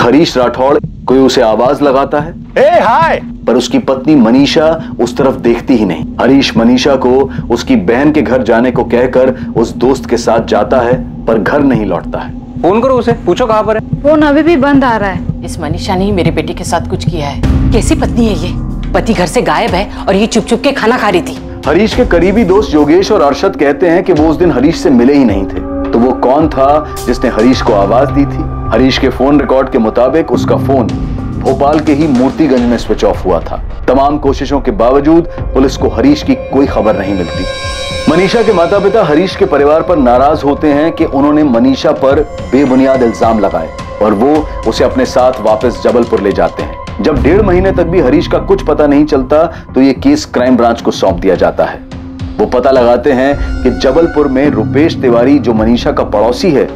हरीश राठौड़ कोई उसे आवाज लगाता है, ए हाय, पर उसकी पत्नी मनीषा उस तरफ देखती ही नहीं। हरीश मनीषा को उसकी बहन के घर जाने को कहकर उस दोस्त के साथ जाता है, पर घर नहीं लौटता है। फोन करो उसे, पूछो कहाँ पर है। फोन अभी भी बंद आ रहा है। इस मनीषा ने ही मेरे बेटे के साथ कुछ किया है। कैसी पत्नी है ये? पति घर से गायब है और ये चुप चुप के खाना खा रही थी। हरीश के करीबी दोस्त योगेश और अरशद कहते हैं कि वो उस दिन हरीश से मिले ही नहीं थे। तो वो कौन था जिसने हरीश को आवाज दी थी? हरीश के फोन रिकॉर्ड के मुताबिक उसका फोन भोपाल के ही मूर्तिगंज में स्विच ऑफ हुआ था। तमाम कोशिशों के बावजूद पुलिस को हरीश की कोई खबर नहीं मिलती। मनीषा के माता पिता हरीश के परिवार पर नाराज होते हैं कि उन्होंने मनीषा पर बेबुनियाद इल्जाम लगाए और वो उसे अपने साथ वापस जबलपुर ले जाते हैं। जब 1.5 महीने तक भी हरीश का कुछ पता नहीं चलता तो ये केस क्राइम ब्रांच को सौंप दिया जाता है। वो पता लगाते हैं कि जबलपुर में रुपेश तिवारी, जो मनीषा का पड़ोसी है,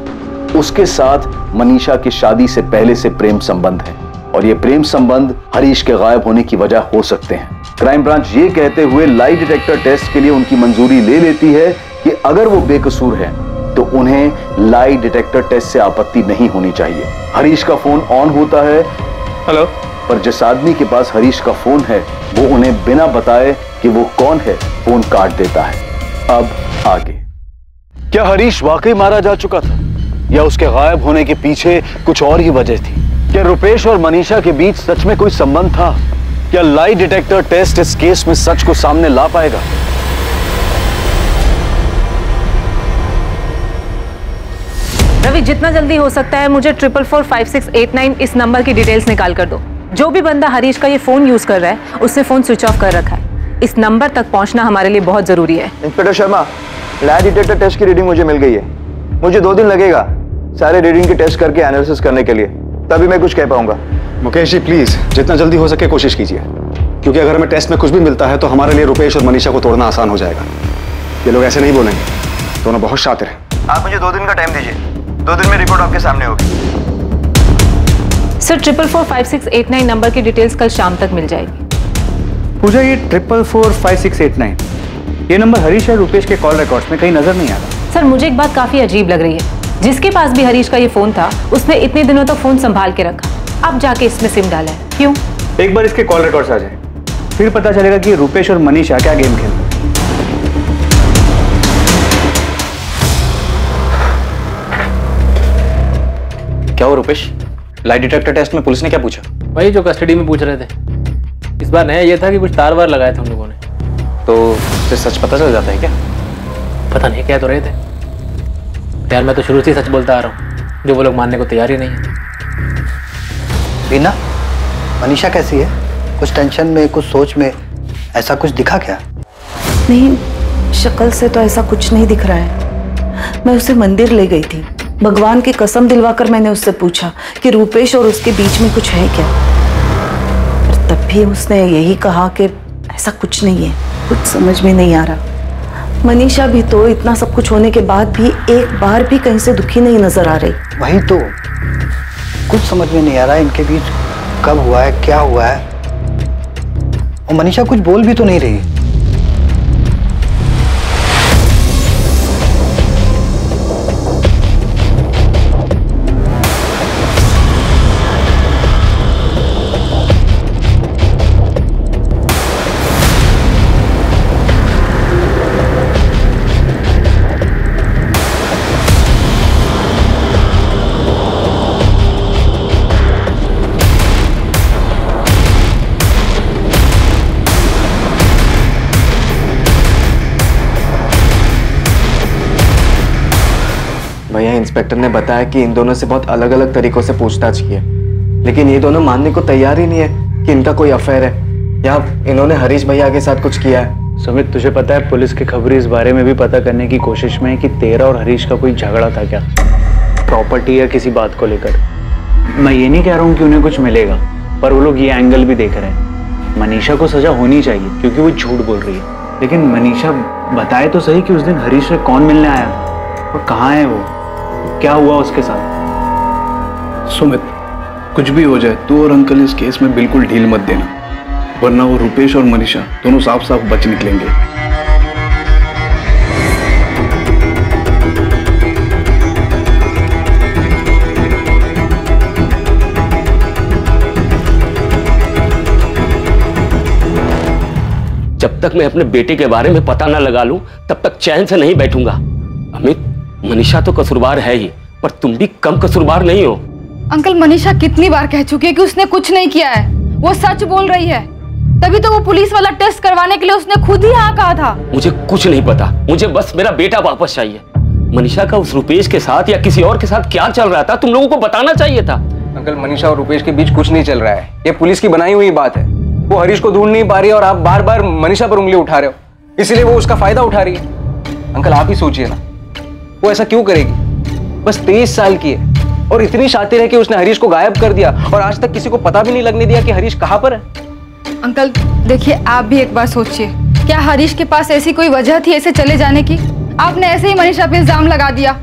उसके साथ मनीषा की शादी से पहले से प्रेम संबंध है और ये प्रेम संबंध हरीश के गायब होने की वजह हो सकते हैं। क्राइम ब्रांच ये कहते हुए लाई डिटेक्टर टेस्ट के लिए उनकी मंजूरी ले लेती है कि अगर वो बेकसूर है तो उन्हें लाई डिटेक्टर टेस्ट से आपत्ति नहीं होनी चाहिए। हरीश का फोन ऑन होता है। हेलो। पर जिस आदमी के पास हरीश का फोन है वो उन्हें बिना बताए कि वो कौन है फोन काट देता है। अब आगे, क्या हरीश वाकई मारा जा चुका था या उसके गायब होने के पीछे कुछ और ही वजह थी? क्या रुपेश और मनीषा के बीच सच में कोई संबंध था? क्या लाई डिटेक्टर टेस्ट इस केस में सच को सामने ला पाएगा? रवि, जितना जल्दी हो सकता है मुझे 444568 इस नंबर की डिटेल्स निकाल कर दो। जो भी बंदा हरीश का ये फोन यूज कर रहा है उसने फोन स्विच ऑफ कर रखा है। इस नंबर तक पहुंचना हमारे लिए बहुत जरूरी है। Inspector Sharma, lie detector test की रीडिंग मुझे मिल गई है। मुझे 2 दिन लगेगा सारे रीडिंग की टेस्ट करके एनालिसिस करने के लिए, तभी मैं कुछ कह पाऊंगा। मुकेश जी प्लीज जितना जल्दी हो सके कोशिश कीजिए, क्योंकि अगर हमें टेस्ट में कुछ भी मिलता है तो हमारे लिए रुपेश और मनीषा को तोड़ना आसान हो जाएगा। ये लोग ऐसे नहीं बोलेंगे, दोनों बहुत शातिर हैं। आप मुझे 2 दिन का टाइम दीजिए, 2 दिन में रिपोर्ट आपके सामने होगी। सर, 444568 नंबर की डिटेल्स कल शाम तक मिल जाएगी। पूजा, ये 444568 ये नंबर हरीश और रुपेश के कॉल रिकॉर्ड्स में कहीं नजर नहीं आ रहा। सर, मुझे एक बात काफी अजीब लग रही है। जिसके पास भी हरीश का ये फोन था उसने इतने दिनों तक फोन संभाल के रखा, अब जाके इसमें सिम डाला है, क्यों? एक बार इसके कॉल रिकॉर्ड्स आ जाए फिर पता चलेगा कि रुपेश और मनीषा क्या गेम खेल रहे हैं। क्या हो रुपेश, लाई डिटेक्टर टेस्ट में पुलिस ने क्या पूछा? वही जो कस्टडी में पूछ रहे थे। इस बार नया ये था कि कुछ तार वार लगाए थे उन लोगों ने। तो उससे सच पता चल जाता है क्या? पता नहीं, कह तो रहे थे। यार मैं तो शुरू से सच बोलता आ रहा हूँ, जो वो लोग मानने को तैयार ही नहीं है। रीना, मनीषा कैसी है? कुछ टेंशन में, कुछ सोच में, ऐसा कुछ दिखा क्या? नहीं, शक्ल से तो ऐसा कुछ नहीं दिख रहा है। मैं उसे मंदिर ले गई थी, भगवान की कसम दिलवाकर मैंने उससे पूछा कि रुपेश और उसके बीच में कुछ है क्या, पर तब भी उसने यही कहा कि ऐसा कुछ नहीं है। कुछ समझ में नहीं आ रहा। मनीषा भी तो इतना सब कुछ होने के बाद भी एक बार भी कहीं से दुखी नहीं नजर आ रही। वही तो, कुछ समझ में नहीं आ रहा इनके बीच कब हुआ है, क्या हुआ है। और मनीषा कुछ बोल भी तो नहीं रही। भैया, इंस्पेक्टर ने बताया कि इन दोनों से बहुत अलग अलग तरीकों से पूछताछ की है, लेकिन ये दोनों मानने को तैयार ही नहीं है कि इनका कोई अफेयर है या इन्होंने हरीश भैया के साथ कुछ किया है। सुमित, तुझे पता है पुलिस की खबरें इस बारे में भी पता करने की कोशिश में है कि तेरा और हरीश का कोई झगड़ा था क्या, प्रॉपर्टी या किसी बात को लेकर। मैं ये नहीं कह रहा हूँ कि उन्हें कुछ मिलेगा, पर वो लोग ये एंगल भी देख रहे हैं। मनीषा को सजा होनी चाहिए क्योंकि वो झूठ बोल रही है, लेकिन मनीषा बताए तो सही कि उस दिन हरीश से कौन मिलने आया और कहाँ है वो, क्या हुआ उसके साथ। सुमित, कुछ भी हो जाए तू और अंकल इस केस में बिल्कुल ढील मत देना, वरना वो रुपेश और मनीषा दोनों साफ साफ बच निकलेंगे। जब तक मैं अपने बेटे के बारे में पता न लगा लूं तब तक चैन से नहीं बैठूंगा। अमित, मनीषा तो कसूरवार है ही, पर तुम भी कम कसूरवार नहीं हो। अंकल, मनीषा कितनी बार कह चुकी है कि उसने कुछ नहीं किया है, वो सच बोल रही है। तभी तो वो पुलिस वाला टेस्ट करवाने के लिए उसने खुद ही हाँ कहा था। मुझे कुछ नहीं पता, मुझे बस मेरा बेटा वापस चाहिए। मनीषा का उस रुपेश के साथ या किसी और के साथ क्या चल रहा था तुम लोगों को बताना चाहिए था। अंकल, मनीषा और रुपेश के बीच कुछ नहीं चल रहा है, ये पुलिस की बनाई हुई बात है। वो हरीश को ढूंढ नहीं पा रही है और आप बार बार मनीषा पर उंगली उठा रहे हो, इसलिए वो उसका फायदा उठा रही है। अंकल, आप ही सोचिए ना, वो ऐसा क्यों करेगी? बस 23 साल की है और इतनी शातिर है कि उसने हरीश को गायब कर दिया और आज तक किसी को पता भी नहीं लगने दिया कि हरीश कहाँ पर है। अंकल देखिए, आप भी एक बार सोचिए, क्या हरीश के पास ऐसी कोई वजह थी ऐसे चले जाने की? आपने ऐसे ही मनीषा पे इल्जाम लगा दिया।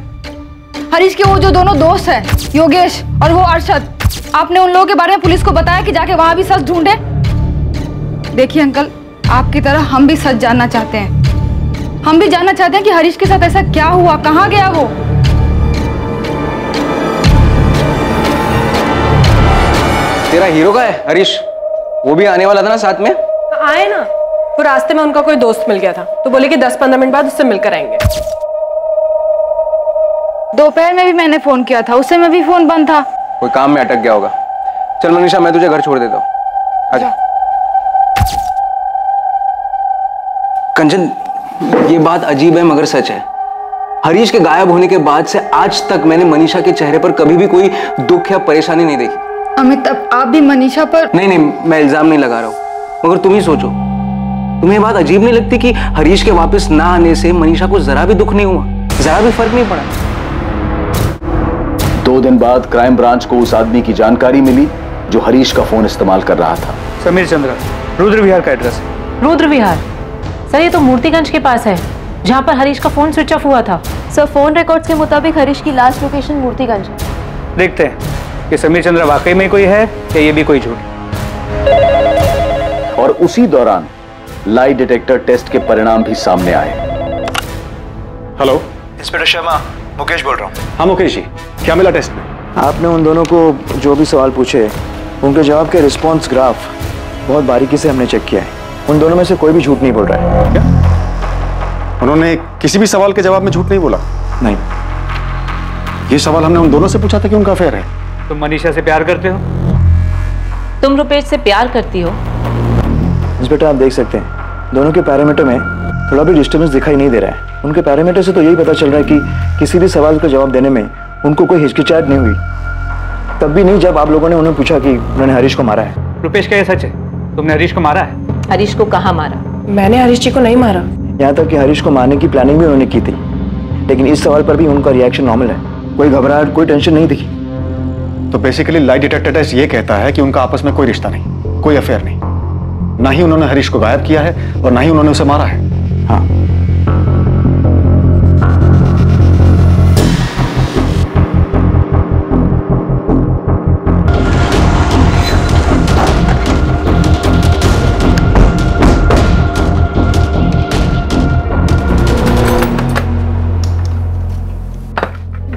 हरीश के वो जो दोनों दोस्त हैं, योगेश और वो अरशद, आपने उन लोगों के बारे में पुलिस को बताया कि जाके वहां भी सच ढूंढे। देखिए अंकल, आपकी तरह हम भी सच जानना चाहते हैं। हम भी जानना चाहते हैं कि हरीश के साथ ऐसा क्या हुआ, कहाँ गया वो। तेरा हीरो का है हरीश, वो भी आने वाला था ना साथ में? आए ना, वो रास्ते में उनका कोई दोस्त मिल गया था तो बोले कि 10-15 मिनट बाद उससे मिलकर आएंगे। दोपहर में भी मैंने फोन किया था, उस समय भी फोन बंद था। कोई काम में अटक गया होगा। चल मनीषा, मैं तुझे घर छोड़ देता हूँ, आजा। कंचन, ये बात अजीब है मगर सच है। हरीश के गायब होने के बाद से आज तक मैंने मनीषा के चेहरे पर कभी भी कोई दुख या परेशानी नहीं देखी। अमित, अब आप भी मनीषा पर... नहीं, मैं इल्जाम नहीं लगा रहा हूँ, मगर तुम ही सोचो, तुम्हें ये बात अजीब नहीं लगती कि हरीश के वापस ना आने से मनीषा को जरा भी दुख नहीं हुआ, जरा भी फर्क नहीं पड़ा? 2 दिन बाद क्राइम ब्रांच को उस आदमी की जानकारी मिली जो हरीश का फोन इस्तेमाल कर रहा था। समीर चंद्रा, रुद्र विहार का एड्रेस। रुद्र विहार? सर, ये तो मूर्तिगंज के पास है, जहाँ पर हरीश का फोन स्विच ऑफ हुआ था। सर, फोन रिकॉर्ड्स के मुताबिक हरीश की लास्ट लोकेशन मूर्तिगंज है। देखते हैं कि समीर चंद्रा वाकई में कोई है या ये भी कोई झूठ। और उसी दौरान लाई डिटेक्टर टेस्ट के परिणाम भी सामने आए। हेलो, इंस्पेक्टर शर्मा, मुकेश बोल रहा हूँ। हाँ मुकेश जी, क्या मिला टेस्ट में? आपने उन दोनों को जो भी सवाल पूछे, उनके जवाब के रिस्पॉन्स ग्राफ बहुत बारीकी से हमने चेक किया है। उन दोनों में से कोई भी झूठ नहीं बोल रहा है। क्या? उन्होंने किसी भी सवाल के जवाब में झूठ नहीं बोला? नहीं। ये सवाल हमने उन दोनों से पूछा था कि उनका अफेयर है। तुम मनीषा से प्यार करते हो? तुम रुपेश से प्यार करती हो? इंस्पेक्टर, आप देख सकते हैं दोनों के पैरामीटर में थोड़ा भी डिस्टर्बेंस दिखाई नहीं दे रहा है। उनके पैरामीटर से तो यही पता चल रहा है कि किसी भी सवाल का जवाब देने में उनको कोई हिचकिचाहट नहीं हुई, तब भी नहीं जब आप लोगों ने उन्हें पूछा कि उन्होंने हरीश को मारा है। रुपेश, क्या ये सच है? तुमने हरीश को मारा है? हरीश को कहाँ मारा? मैंने हरीश जी को नहीं मारा। यहाँ तक कि हरीश को मारने की प्लानिंग भी उन्होंने की थी, लेकिन इस सवाल पर भी उनका रिएक्शन नॉर्मल है, कोई घबराहट, कोई टेंशन नहीं दिखी। तो बेसिकली लाई डिटेक्टर टेस्ट ये कहता है कि उनका आपस में कोई रिश्ता नहीं, कोई अफेयर नहीं, ना ही उन्होंने हरीश को गायब किया है और ना ही उन्होंने उसे मारा है। हाँ।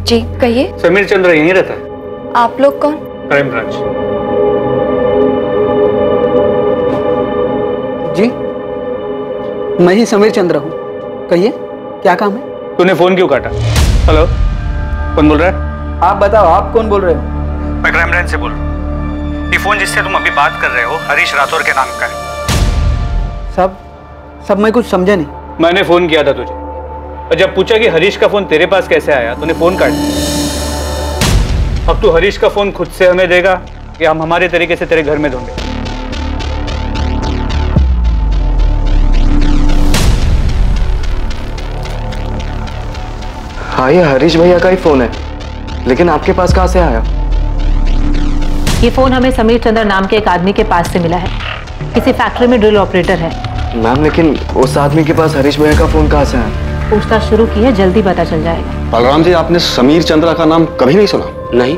जी कहिए। समीर चंद्रा यहीं रहता है? आप लोग कौन? Crime branch. जी, मैं ही समीर चंद्रा हूँ, कहिए क्या काम है? तूने फोन क्यों काटा? हेलो, कौन बोल रहा है? आप बताओ, आप कौन बोल रहे हो? मैं क्राइम ब्रांच से बोल रहा हूँ। ये फोन जिससे तुम अभी बात कर रहे हो हरीश राठौर के नाम का है। सब मैं कुछ समझा नहीं। मैंने फोन किया था तुझे और जब पूछा कि हरीश का फोन तेरे पास कैसे आया, तूने फोन काट दिया। अब तू हरीश का फोन खुद से हमें देगा या हम हमारे तरीके से तेरे घर में ढूंढें? हाँ, ये हरीश भैया का ही फोन है, लेकिन आपके पास कहाँ से आया? ये फोन हमें समीर चंद्र नाम के एक आदमी के पास से मिला है, किसी फैक्ट्री में ड्रिल ऑपरेटर है। मैम, लेकिन उस आदमी के पास हरीश भैया का फोन कहाँ से आया? पूछताछ शुरू की है, जल्दी पता चल जाएगा। बलराम जी, आपने समीर चंद्रा का नाम कभी नहीं सुना? नहीं,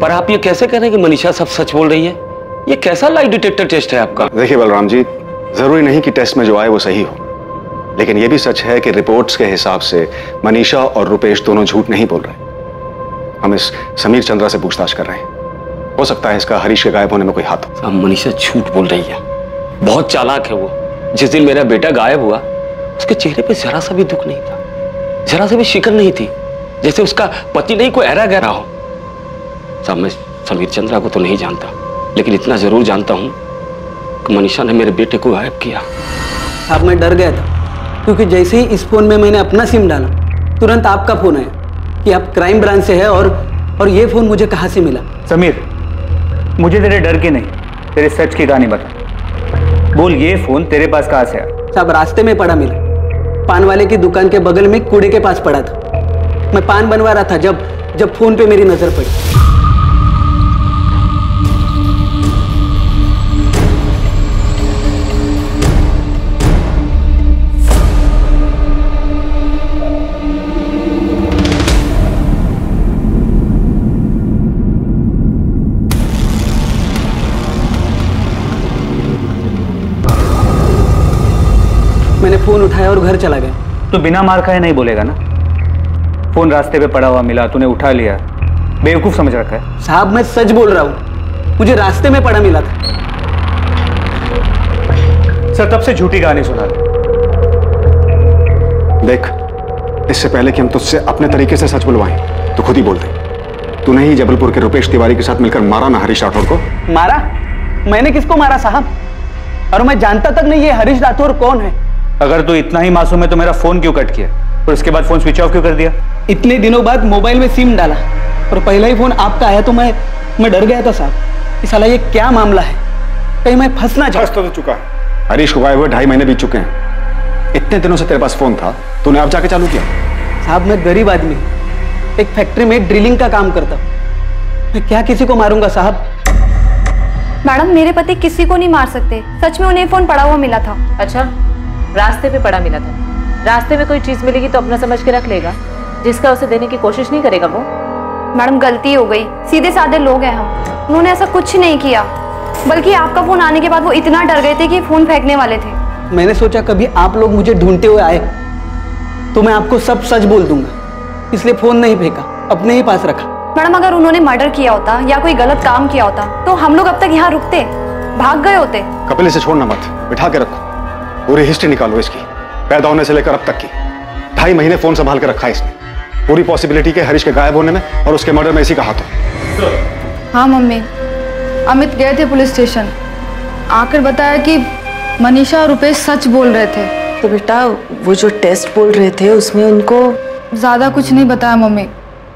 पर आप ये कैसे कह रहे हैं कि मनीषा सब सच बोल रही है? ये कैसा लाई डिटेक्टर टेस्ट है आपका? देखिए बलराम जी, जरूरी नहीं कि टेस्ट में जो आए वो सही हो, लेकिन ये भी सच है कि रिपोर्ट्स के हिसाब से मनीषा और रुपेश दोनों झूठ नहीं बोल रहे। हम इस समीर चंद्रा से पूछताछ कर रहे हैं, हो सकता है इसका हरीश के गायब होने में कोई हाथ हो। अब मनीषा झूठ बोल रही है, बहुत चालाक है वो। जिस दिन मेरा बेटा गायब हुआ उसके चेहरे पे जरा सा भी दुख नहीं था, जरा सा भी शिकन नहीं थी, जैसे उसका पति नहीं कोई ऐरा गहरा हो। साहब मैं समीर चंद्रा को तो नहीं जानता, लेकिन इतना जरूर जानता हूं कि मनीषा ने मेरे बेटे को गायब किया। साहब मैं डर गया था, क्योंकि जैसे ही इस फोन में मैंने अपना सिम डाला तुरंत आपका फोन आया कि आप क्राइम ब्रांच से है और ये फोन मुझे कहाँ से मिला। समीर, मुझे तेरे डर की नहीं, तेरे सच की कहानी बता। बोल, ये फोन तेरे पास कहाँ से आया? साहब रास्ते में पड़ा मिला, पान वाले की दुकान के बगल में कूड़े के पास पड़ा था। मैं पान बनवा रहा था जब फोन पे मेरी नजर पड़ी। मैंने फोन उठाया और घर चला गया। तो बिना मार खाए नहीं बोलेगा ना? फोन रास्ते पे पड़ा हुआ मिला, तूने उठा लिया, बेवकूफ समझ रखा है। साहब मैं सच बोल रहा हूँ, मुझे रास्ते में पड़ा मिला था। सर तब से झूठी कहानी सुना रहे। देख, इससे पहले कि हम तुझसे अपने तरीके से सच बुलवाएं तो खुद ही बोल दे, तूने ही जबलपुर के रुपेश तिवारी के साथ मिलकर मारा ना हरीश राठौर को? मारा? मैंने किसको मारा साहब? और मैं जानता तक नहीं ये हरीश राठौर कौन है। अगर तू इतना ही मासूम है तो मेरा फोन क्यों कट किया और उसके बाद फोन स्विच ऑफ क्यों कर दिया? इतने दिनों बाद मोबाइल में सिम डाला और पहला ही फोन आपका आया तो मैं डर गया था साहब। साला ये क्या मामला है, कहीं मैं फंस ना जाऊं। तो चुका है, हरीश को गायब हुए 2.5 महीने बीत चुके हैं। इतने दिनों से तेरे पास फोन था, तूने अब जाके चालू किया? साहब मैं गरीब आदमी, एक फैक्ट्री में ड्रिलिंग का काम करता हूं, मैं क्या किसी को मारूंगा साहब? मैडम मेरे पति किसी को नहीं मार सकते, सच में उन्हें फोन पड़ा हुआ मिला था। अच्छा, रास्ते पे पड़ा मिला था। रास्ते में कोई चीज मिलेगी तो अपना समझ के रख लेगा, जिसका उसे देने की कोशिश नहीं करेगा वो। मैडम गलती हो गई, सीधे साधे लोग हैं हम, उन्होंने ऐसा कुछ नहीं किया। बल्कि आपका फोन आने के बाद वो इतना डर गए थे कि फोन फेंकने वाले थे। मैंने सोचा कभी आप लोग मुझे ढूंढते हुए आए तो मैं आपको सब सच बोल दूंगा, इसलिए फोन नहीं फेंका, अपने ही पास रखा। मैडम अगर उन्होंने मर्डर किया होता या कोई गलत काम किया होता तो हम लोग अब तक यहाँ रुकते, भाग गए होते। कपिल इसे छोड़ना मत, बिठा के रखो, पूरी हिस्ट्री निकालो इसकी, पैदा होने से लेकर अब तक की। 2.5 महीने फोन संभाल के रखा है इसने, पूरी पॉसिबिलिटी के हरीश के गायब होने में और उसके मर्डर में इसी का हाथ हो। हाँ मम्मी, अमित गए थे पुलिस स्टेशन, आकर बताया कि मनीषा और रुपेश सच बोल रहे थे। तो बेटा वो जो टेस्ट बोल रहे थे उसमें उनको ज्यादा कुछ नहीं बताया मम्मी,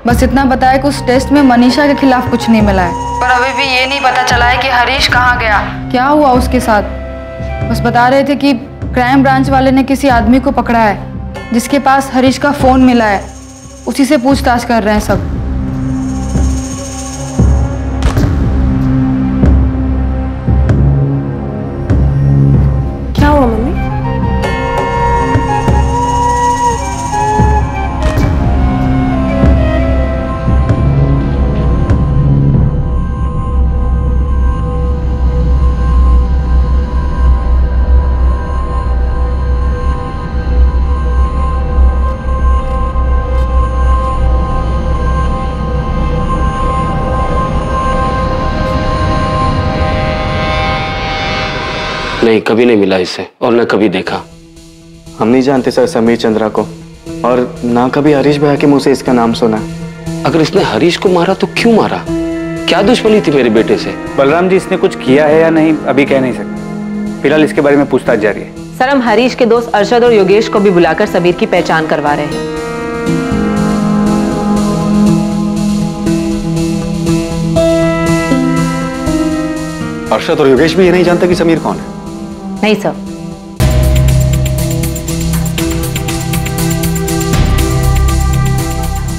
बस इतना बताया कि उस टेस्ट में मनीषा के खिलाफ कुछ नहीं मिला है। पर अभी भी ये नहीं पता चला है कि हरीश कहाँ गया, क्या हुआ उसके साथ। बस बता रहे थे कि क्राइम ब्रांच वाले ने किसी आदमी को पकड़ा है जिसके पास हरीश का फोन मिला है, उसी से पूछताछ कर रहे हैं सब। क्या हुआ मम्मी? नहीं, कभी नहीं मिला इससे और न कभी देखा। हम नहीं जानते सर समीर चंद्रा को, और ना कभी हरीश भैया के मुंह से इसका नाम सुना। अगर इसने हरीश को मारा तो क्यों मारा? क्या दुश्मनी थी मेरे बेटे से? बलराम जी, इसने कुछ किया है या नहीं अभी कह नहीं सकते, फिलहाल इसके बारे में पूछताछ जारी है। सर हम हरीश के दोस्त अरशद और योगेश को भी बुलाकर समीर की पहचान करवा रहे हैं। अरशद और योगेश भी ये नहीं जानते कि समीर कौन है? नहीं सर।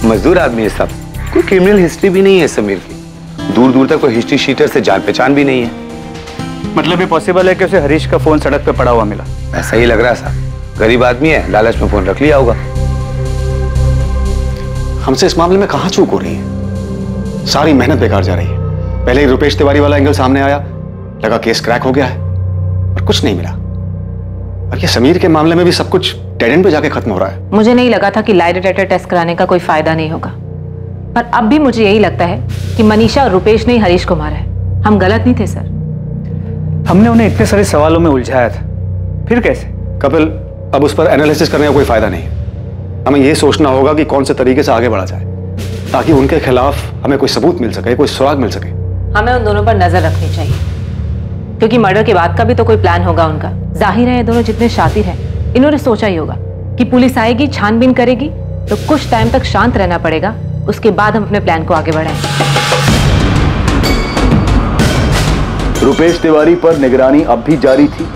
मजदूर आदमी है साहब, कोई क्रिमिनल हिस्ट्री भी नहीं है समीर की, दूर दूर तक कोई हिस्ट्री शीटर से जान पहचान भी नहीं है। मतलब ये पॉसिबल है कि उसे हरीश का फोन सड़क पे पड़ा हुआ मिला? ऐसा ही लग रहा है साहब, गरीब आदमी है, लालच में फोन रख लिया होगा। हमसे इस मामले में कहां चूक हो रही है? सारी मेहनत बेकार जा रही है। पहले ही रुपेश तिवारी वाला एंगल सामने आया, लगा केस क्रैक हो गया है, और कुछ नहीं मिला। और ये समीर के मामले में भी सब कुछ डेड एंड पे जाके खत्म हो रहा है। मुझे नहीं लगा था कि लाई डिटेक्टर टेस्ट कराने का कोई फायदा नहीं होगा, पर अब भी मुझे यही लगता है कि मनीषा और रुपेश ने ही हरीश को मारा है। हम गलत नहीं थे सर। हमने उन्हें इतने सारे सवालों में उलझाया था, फिर कैसे? कपिल, अब उस पर एनालिसिस करने का कोई फायदा नहीं। हमें यह सोचना होगा कि कौन से तरीके से आगे बढ़ा जाए ताकि उनके खिलाफ हमें कोई सबूत मिल सके, कोई सुराग मिल सके। हमें उन दोनों पर नजर रखनी चाहिए, क्योंकि मर्डर के बाद का भी तो कोई प्लान होगा उनका। जाहिर है ये दोनों जितने शातिर हैं, इन्होंने सोचा ही होगा कि पुलिस आएगी, छानबीन करेगी, तो कुछ टाइम तक शांत रहना पड़ेगा, उसके बाद हम अपने प्लान को आगे बढ़ाएंगे। रुपेश तिवारी पर निगरानी अब भी जारी थी।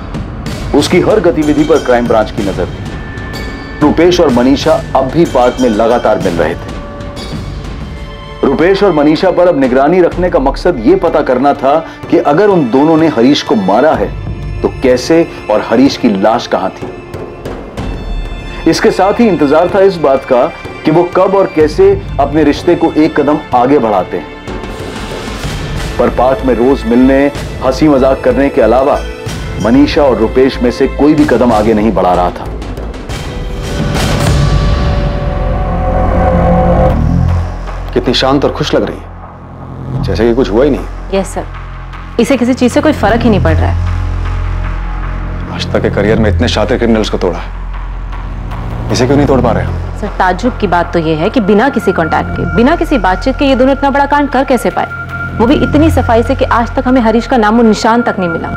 उसकी हर गतिविधि पर क्राइम ब्रांच की नजर थी। रुपेश और मनीषा अब भी पार्क में लगातार मिल रहे थे। रुपेश और मनीषा पर अब निगरानी रखने का मकसद यह पता करना था कि अगर उन दोनों ने हरीश को मारा है तो कैसे और हरीश की लाश कहां थी। इसके साथ ही इंतजार था इस बात का कि वो कब और कैसे अपने रिश्ते को एक कदम आगे बढ़ाते हैं। पर पार्क में रोज मिलने, हंसी मजाक करने के अलावा मनीषा और रुपेश में से कोई भी कदम आगे नहीं बढ़ा रहा था। कितनी शांत और खुश लग रही है, जैसे कि कुछ हुआ ही नहीं। यस सर, इसे किसी चीज से कोई फर्क ही नहीं पड़ रहा है। आज तक के करियर में इतने शातिर क्रिमिनल्स को तोड़ा है, इसे क्यों नहीं तोड़ पा रहे हम? सर, ताज्जुब की बात तो यह है कि बिना किसी कांटेक्ट के, बिना किसी बातचीत के ये दोनों इतना बड़ा कांड कर कैसे पाए, वो भी इतनी सफाई से कि आज तक हमें हरीश का नामो निशान तक नहीं मिला।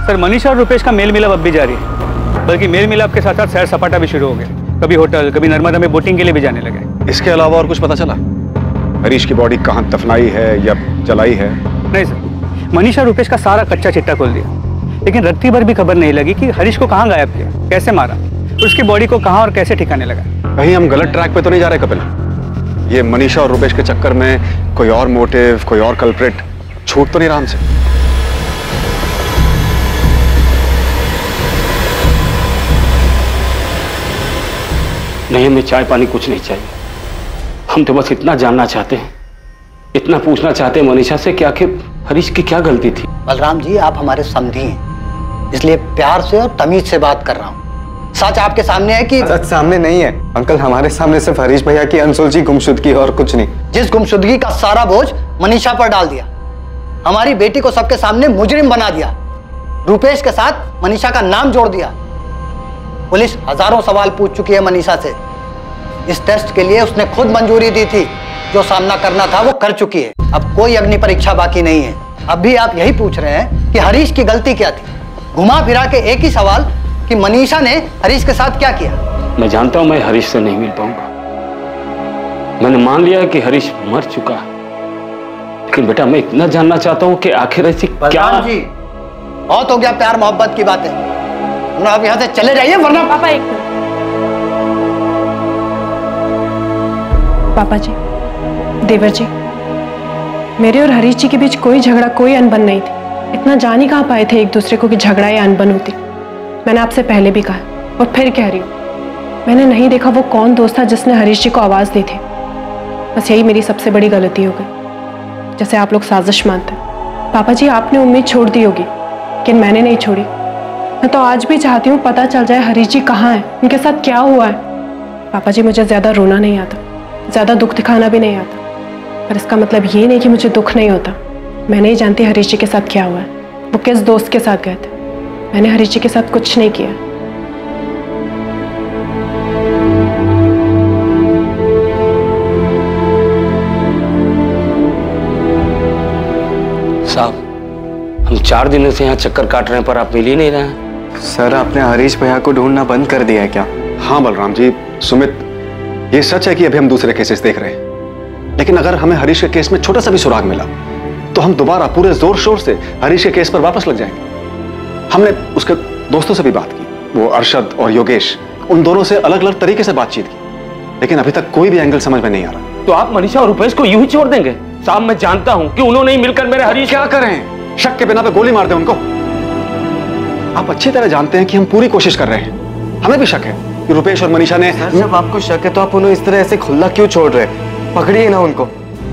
सर, मनीषा और रुपेश का मेल मिलाप अब भी जारी है, बल्कि मेल मिलाप के साथ साथ सैर सपाटा भी शुरू हो गया। कभी होटल, कभी नर्मदा में बोटिंग के लिए भी जाने लगे। इसके अलावा और कुछ पता चला? हरीश की बॉडी कहां दफनाई है या जलाई है? नहीं सर, मनीषा रुपेश का सारा कच्चा चिट्टा खोल दिया, लेकिन रत्ती भर भी खबर नहीं लगी कि हरीश को कहां गायब किया, कैसे मारा, उसकी बॉडी को कहां और कैसे ठिकाने लगा। कहीं हम गलत ट्रैक पे तो नहीं जा रहे कपिल? ये मनीषा और रुपेश के चक्कर में कोई और मोटिव, कोई और कल्प्रिट छूट तो नहीं रहा हमसे? नहीं, हमें चाय पानी कुछ नहीं चाहिए। हम तो बस इतना जानना चाहते हैं, इतना पूछना चाहते हैं मनीषा से कि आखिर हरीश की क्या गलती थी। बलराम जी, आप हमारे समधी हैं, इसलिए प्यार से और तमीज से बात कर रहा हूँ। सच आपके सामने है कि? सच सामने नहीं है अंकल, हमारे सामने सिर्फ हरीश भैया की अनसुलझी गुमशुदगी और कुछ नहीं। जिस गुमशुदगी का सारा बोझ मनीषा पर डाल दिया, हमारी बेटी को सबके सामने मुजरिम बना दिया, रुपेश के साथ मनीषा का नाम जोड़ दिया। पुलिस हजारों सवाल पूछ चुकी है मनीषा से। इस टेस्ट के लिए उसने खुद मंजूरी दी थी, जो सामना करना था वो कर चुकी है। अब कोई अग्नि परीक्षा बाकी नहीं है। अब भी आप यही पूछ रहे हैं कि हरीश की गलती क्या थी, घुमा फिरा के एक ही सवाल कि मनीषा ने हरीश के साथ क्या किया। मैं जानता हूं मैं हरीश से नहीं मिल पाऊंगा, मैंने मान लिया कि हरीश मर चुका, लेकिन बेटा मैं इतना जानना चाहता हूं कि आखिर ऐसी क्या। जी, बहुत हो गया प्यार मोहब्बत की बातें, आप यहाँ से चले जाइए वरना। पापा एक मिनट। पापा जी, देवर जी, मेरे और हरीश जी के बीच कोई झगड़ा, कोई अनबन नहीं थी। इतना जान ही कहाँ पाए थे एक दूसरे को कि झगड़ा या अनबन होती। मैंने आपसे पहले भी कहा और फिर कह रही हूँ, मैंने नहीं देखा वो कौन दोस्त था जिसने हरीश जी को आवाज दी थी। बस यही मेरी सबसे बड़ी गलती हो गई, जैसे आप लोग साजिश मानते हैं। पापा जी, आपने उम्मीद छोड़ दी होगी, लेकिन मैंने नहीं छोड़ी। मैं तो आज भी चाहती हूँ पता चल जाए हरीश जी कहाँ हैं, उनके साथ क्या हुआ है। पापा जी, मुझे ज्यादा रोना नहीं आता, ज्यादा दुख दिखाना भी नहीं आता, पर इसका मतलब ये नहीं कि मुझे दुख नहीं होता। मैं नहीं जानती हरीश जी के साथ क्या हुआ है, वो किस दोस्त के साथ गए थे। मैंने हरीश जी के साथ कुछ नहीं किया। साहब, हम 4 दिनों से यहाँ चक्कर काट रहे हैं पर आप मिल ही नहीं रहे हैं। सर, आपने हरीश भैया को ढूंढना बंद कर दिया है क्या? हाँ बलराम जी, सुमित, ये सच है कि अभी हम दूसरे केसेस देख रहे हैं, लेकिन अगर हमें हरीश के केस में छोटा सा भी सुराग मिला तो हम दोबारा पूरे जोर शोर से हरीश के केस पर वापस लग जाएंगे। हमने उसके दोस्तों से भी बात की, वो अरशद और योगेश, उन दोनों से अलग अलग तरीके से बातचीत की, लेकिन अभी तक कोई भी एंगल समझ में नहीं आ रहा। तो आप मनीषा और रुपेश को यूं ही छोड़ देंगे? साहब, मैं जानता हूं कि उन्होंने ही मिलकर मेरे हरीश। क्या करें? शक के बिना पे गोली मार दें उनको? आप अच्छी तरह जानते हैं कि हम पूरी कोशिश कर रहे हैं। हमें भी शक है कि रुपेश और मनीषा ने। सर, जब आपको शक है तो आप उन्हें इस तरह ऐसे खुला क्यों छोड़ रहे? पकड़िए ना उनको।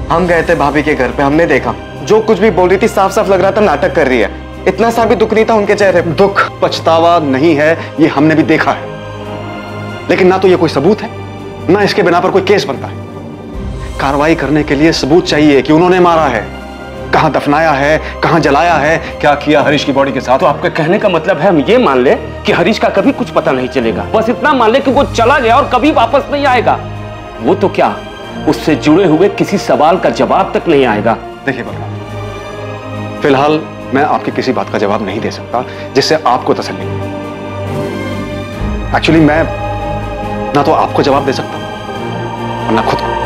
हम गए थे भाभी के घर पे, हमने देखा जो कुछ भी बोल रही थी साफ साफ लग रहा था नाटक कर रही है। इतना सा भी दुख नहीं था उनके चेहरे पे। दुख पछतावा नहीं है, ये हमने भी देखा है, लेकिन ना तो ये कोई सबूत है, ना इसके बिना पर कोई केस बनता है। कार्रवाई करने के लिए सबूत चाहिए कि उन्होंने मारा है। कहां दफनाया है, कहां जलाया है, क्या किया हरीश की बॉडी के साथ। तो आपका कहने का मतलब है हम ये मान ले कि हरीश का कभी कुछ पता नहीं चलेगा, बस इतना मान ले कि वो चला गया और कभी वापस नहीं आएगा। वो तो क्या, उससे जुड़े हुए किसी सवाल का जवाब तक नहीं आएगा। देखिए बलराम, फिलहाल मैं आपकी किसी बात का जवाब नहीं दे सकता जिससे आपको तसल्ली हो। एक्चुअली मैं ना तो आपको जवाब दे सकता और ना खुद को।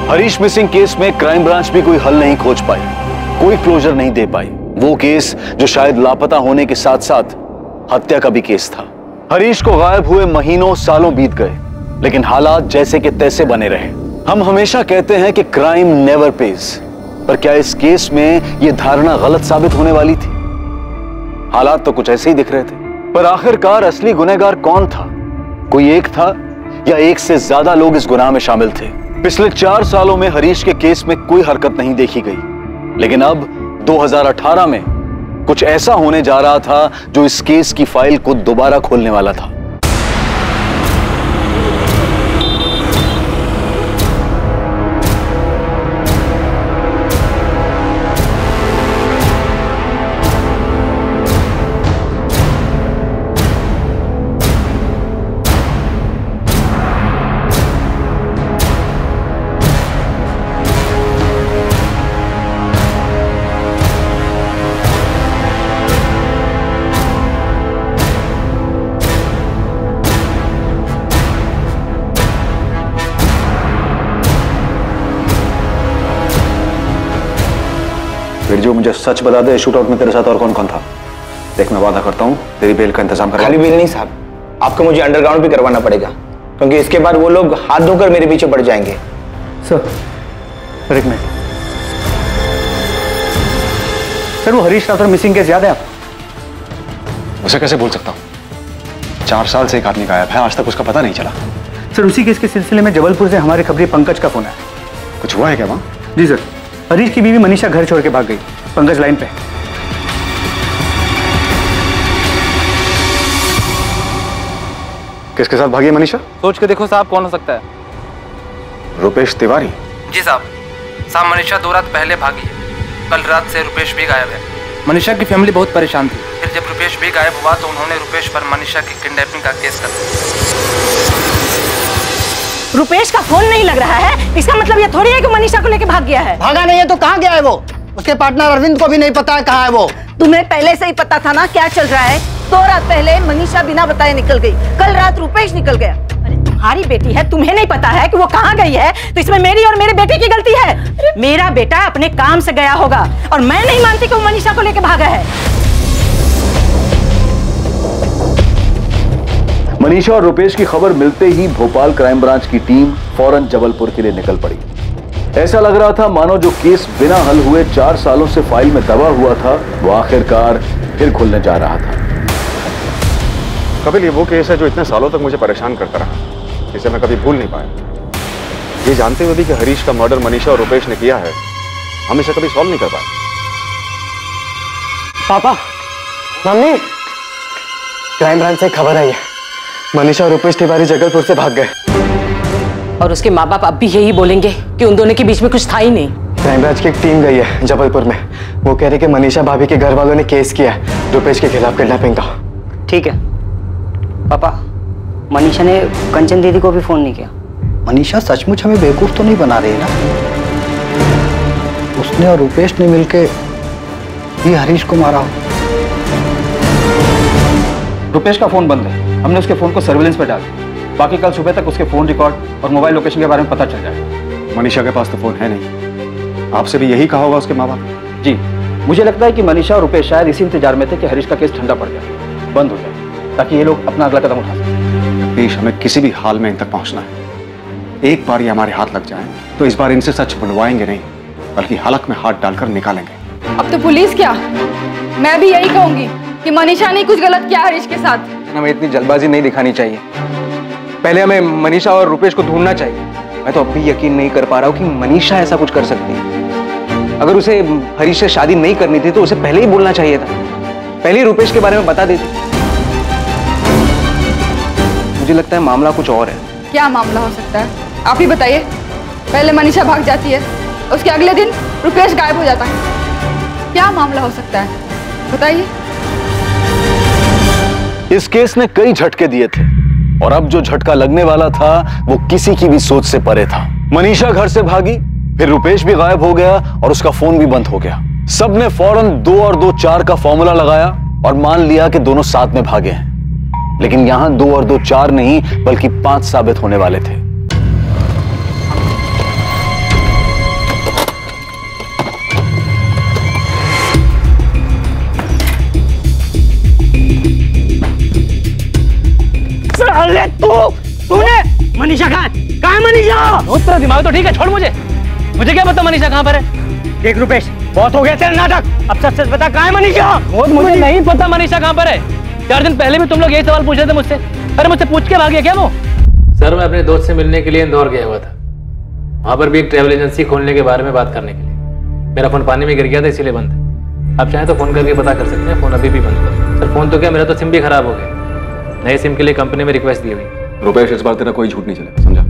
हरीश मिसिंग केस में क्राइम ब्रांच भी कोई हल नहीं खोज पाई, कोई क्लोजर नहीं दे पाई। वो केस जो शायद लापता होने के साथ साथ हत्या का भी केस था। हरीश को गायब हुए महीनों सालों बीत गए, लेकिन हालात जैसे के तैसे बने रहे। हम हमेशा कहते हैं कि क्राइम नेवर पेज, पर क्या इस केस में यह धारणा गलत साबित होने वाली थी? हालात तो कुछ ऐसे ही दिख रहे थे, पर आखिरकार असली गुनहगार कौन था? कोई एक था या एक से ज्यादा लोग इस गुनाह में शामिल थे? पिछले 4 सालों में हरीश के केस में कोई हरकत नहीं देखी गई, लेकिन अब 2018 में कुछ ऐसा होने जा रहा था जो इस केस की फाइल को दोबारा खोलने वाला था। फिर जो मुझे सच बता दे, शूटआउट में तेरे साथ और कौन कौन था? देख, मैं वादा करता हूँ तेरी बेल का इंतजाम कर। खाली बेल नहीं साहब, आपको मुझे अंडरग्राउंड भी करवाना पड़ेगा, क्योंकि इसके बाद वो लोग हाथ धोकर मेरे पीछे पड़ जाएंगे। सर एक मिनट सर, वो हरीश राठौर मिसिंग केस याद है आप? उसे कैसे भूल सकता हूँ? 4 साल से एक आदमी गायब है, आज तक उसका पता नहीं चला। सर उसी केस के सिलसिले में जबलपुर से हमारे खबरी पंकज का फोन है। कुछ हुआ है क्या वहाँ? जी सर, हरीश की बीवी मनीषा घर छोड़ के भाग गई। पंकज लाइन पे। किसके साथ भागी है मनीषा? सोच के देखो साहब, कौन हो सकता है? रुपेश तिवारी? जी साहब, मनीषा 2 रात पहले भागी है। कल रात से रुपेश भी गायब है। मनीषा की फैमिली बहुत परेशान थी। फिर जब रुपेश भी गायब हुआ तो उन्होंने रुपेश पर मनीषा की किडनैपिंग का केस कर दिया। रुपेश का फोन नहीं लग रहा है, इसका मतलब ये थोड़ी है कि मनीषा को लेके भाग गया है। भागा नहीं है तो कहाँ गया है वो? उसके पार्टनर अरविंद को भी नहीं पता है कहाँ है वो। तुम्हें पहले से ही पता था ना क्या चल रहा है? 2 रात पहले मनीषा बिना बताए निकल गई, कल रात रुपेश निकल गया। अरे तुम्हारी बेटी है, तुम्हें नहीं पता है कि वो कहाँ गई है? तो इसमें मेरी और मेरे बेटे की गलती है। मेरा बेटा अपने काम से गया होगा और मैं नहीं मानती कि वो मनीषा को लेके भागा है। मनीषा और रुपेश की खबर मिलते ही भोपाल क्राइम ब्रांच की टीम फौरन जबलपुर के लिए निकल पड़ी। ऐसा लग रहा था मानो जो केस बिना हल हुए 4 सालों से फाइल में दबा हुआ था, वो आखिरकार फिर खुलने जा रहा था। कपिल, ये वो केस है जो इतने सालों तक मुझे परेशान करता रहा, जिसे मैं कभी भूल नहीं पाया। ये जानते हुए भी कि हरीश का मर्डर मनीषा और रुपेश ने किया है, हम इसे कभी सॉल्व नहीं कर पाए। पापा, मम्मी, क्राइम ब्रांच से खबर आई है, मनीषा और रुपेश तिवारी जबलपुर से भाग गए। और उसके माँ बाप अब भी यही बोलेंगे कि उन दोनों के बीच में कुछ था ही नहीं। क्राइम ब्रांच की एक टीम गई है जबलपुर में। वो कह रहे कि मनीषा भाभी के घर वालों ने केस किया है रुपेश के खिलाफ किडनैपिंग का। ठीक है पापा, मनीषा ने कंचन दीदी को भी फोन नहीं किया। मनीषा सचमुच हमें बेवकूफ तो नहीं बना रही है ना? उसने और रुपेश ने मिलके ही हरीश को मारा हो। रुपेश का फोन बंद है, हमने उसके फोन को सर्विलेंस पर डाल दिया। बाकी कल सुबह तक उसके फोन रिकॉर्ड और मोबाइल लोकेशन के बारे में पता चल जाएगा। मनीषा के पास तो फोन है नहीं। आपसे भी यही कहा होगा उसके माँ बाप? जी, मुझे लगता है कि मनीषा और रुपेश शायद इसी इंतजार में थे कि हरीश का केस ठंडा पड़ जाए, बंद हो जाए, ताकि ये लोग अपना अगला कदम उठा सकें। रुपेश, हमें किसी भी हाल में इन तक पहुंचना है। एक बार ये हमारे हाथ लग जाए तो इस बार इनसे सच बुलवाएंगे नहीं, बल्कि हलक में हाथ डालकर निकालेंगे। अब तो पुलिस क्या, मैं भी यही कहूंगी कि मनीषा ने कुछ गलत किया हरीश के साथ। हमें इतनी जल्दबाजी नहीं दिखानी चाहिए, पहले हमें मनीषा और रुपेश को ढूंढना चाहिए। मैं तो अब भी यकीन नहीं कर पा रहा हूँ कि मनीषा ऐसा कुछ कर सकती है। अगर उसे हरीश से शादी नहीं करनी थी तो उसे पहले ही बोलना चाहिए था, पहले ही रुपेश के बारे में बता देती। मुझे लगता है मामला कुछ और है। क्या मामला हो सकता है? आप ही बताइए, पहले मनीषा भाग जाती है, उसके अगले दिन रुपेश गायब हो जाता है। क्या मामला हो सकता है, बताइए। इस केस ने कई झटके दिए थे और अब जो झटका लगने वाला था वो किसी की भी सोच से परे था। मनीषा घर से भागी, फिर रुपेश भी गायब हो गया और उसका फोन भी बंद हो गया। सबने फौरन 2 और 2 4 का फॉर्मूला लगाया और मान लिया कि दोनों साथ में भागे हैं। लेकिन यहां 2 और 2 4 नहीं बल्कि 5 साबित होने वाले थे। साले तूने मनीषा कहाँ है मनीषा? तेरा दिमाग तो ठीक है, छोड़ मुझे क्या पता मनीषा कहाँ पर है। देख रुपेश, बहुत हो गया तेरा नाटक, अब सच बता कहाँ है मनीषा? मुझे नहीं पता मनीषा कहाँ पर है। 4 दिन पहले भी तुम लोग यही सवाल पूछ रहे थे मुझसे। अरे मुझसे पूछ के भाग गया क्या वो? सर मैं अपने दोस्त से मिलने के लिए इंदौर गया हुआ था, वहां पर भी एक ट्रैवल एजेंसी खोलने के बारे में बात करने के लिए। मेरा फोन पानी में गिर गया था इसीलिए बंद है। आप चाहें तो फोन करके पता कर सकते हैं, फोन अभी भी बंद है। सर फोन तो क्या, मेरा तो सिम भी खराब हो गया, नए सिम के लिए कंपनी में रिक्वेस्ट दी हुई। रुपेश इस बार तेरा कोई झूठ नहीं चलेगा, समझा?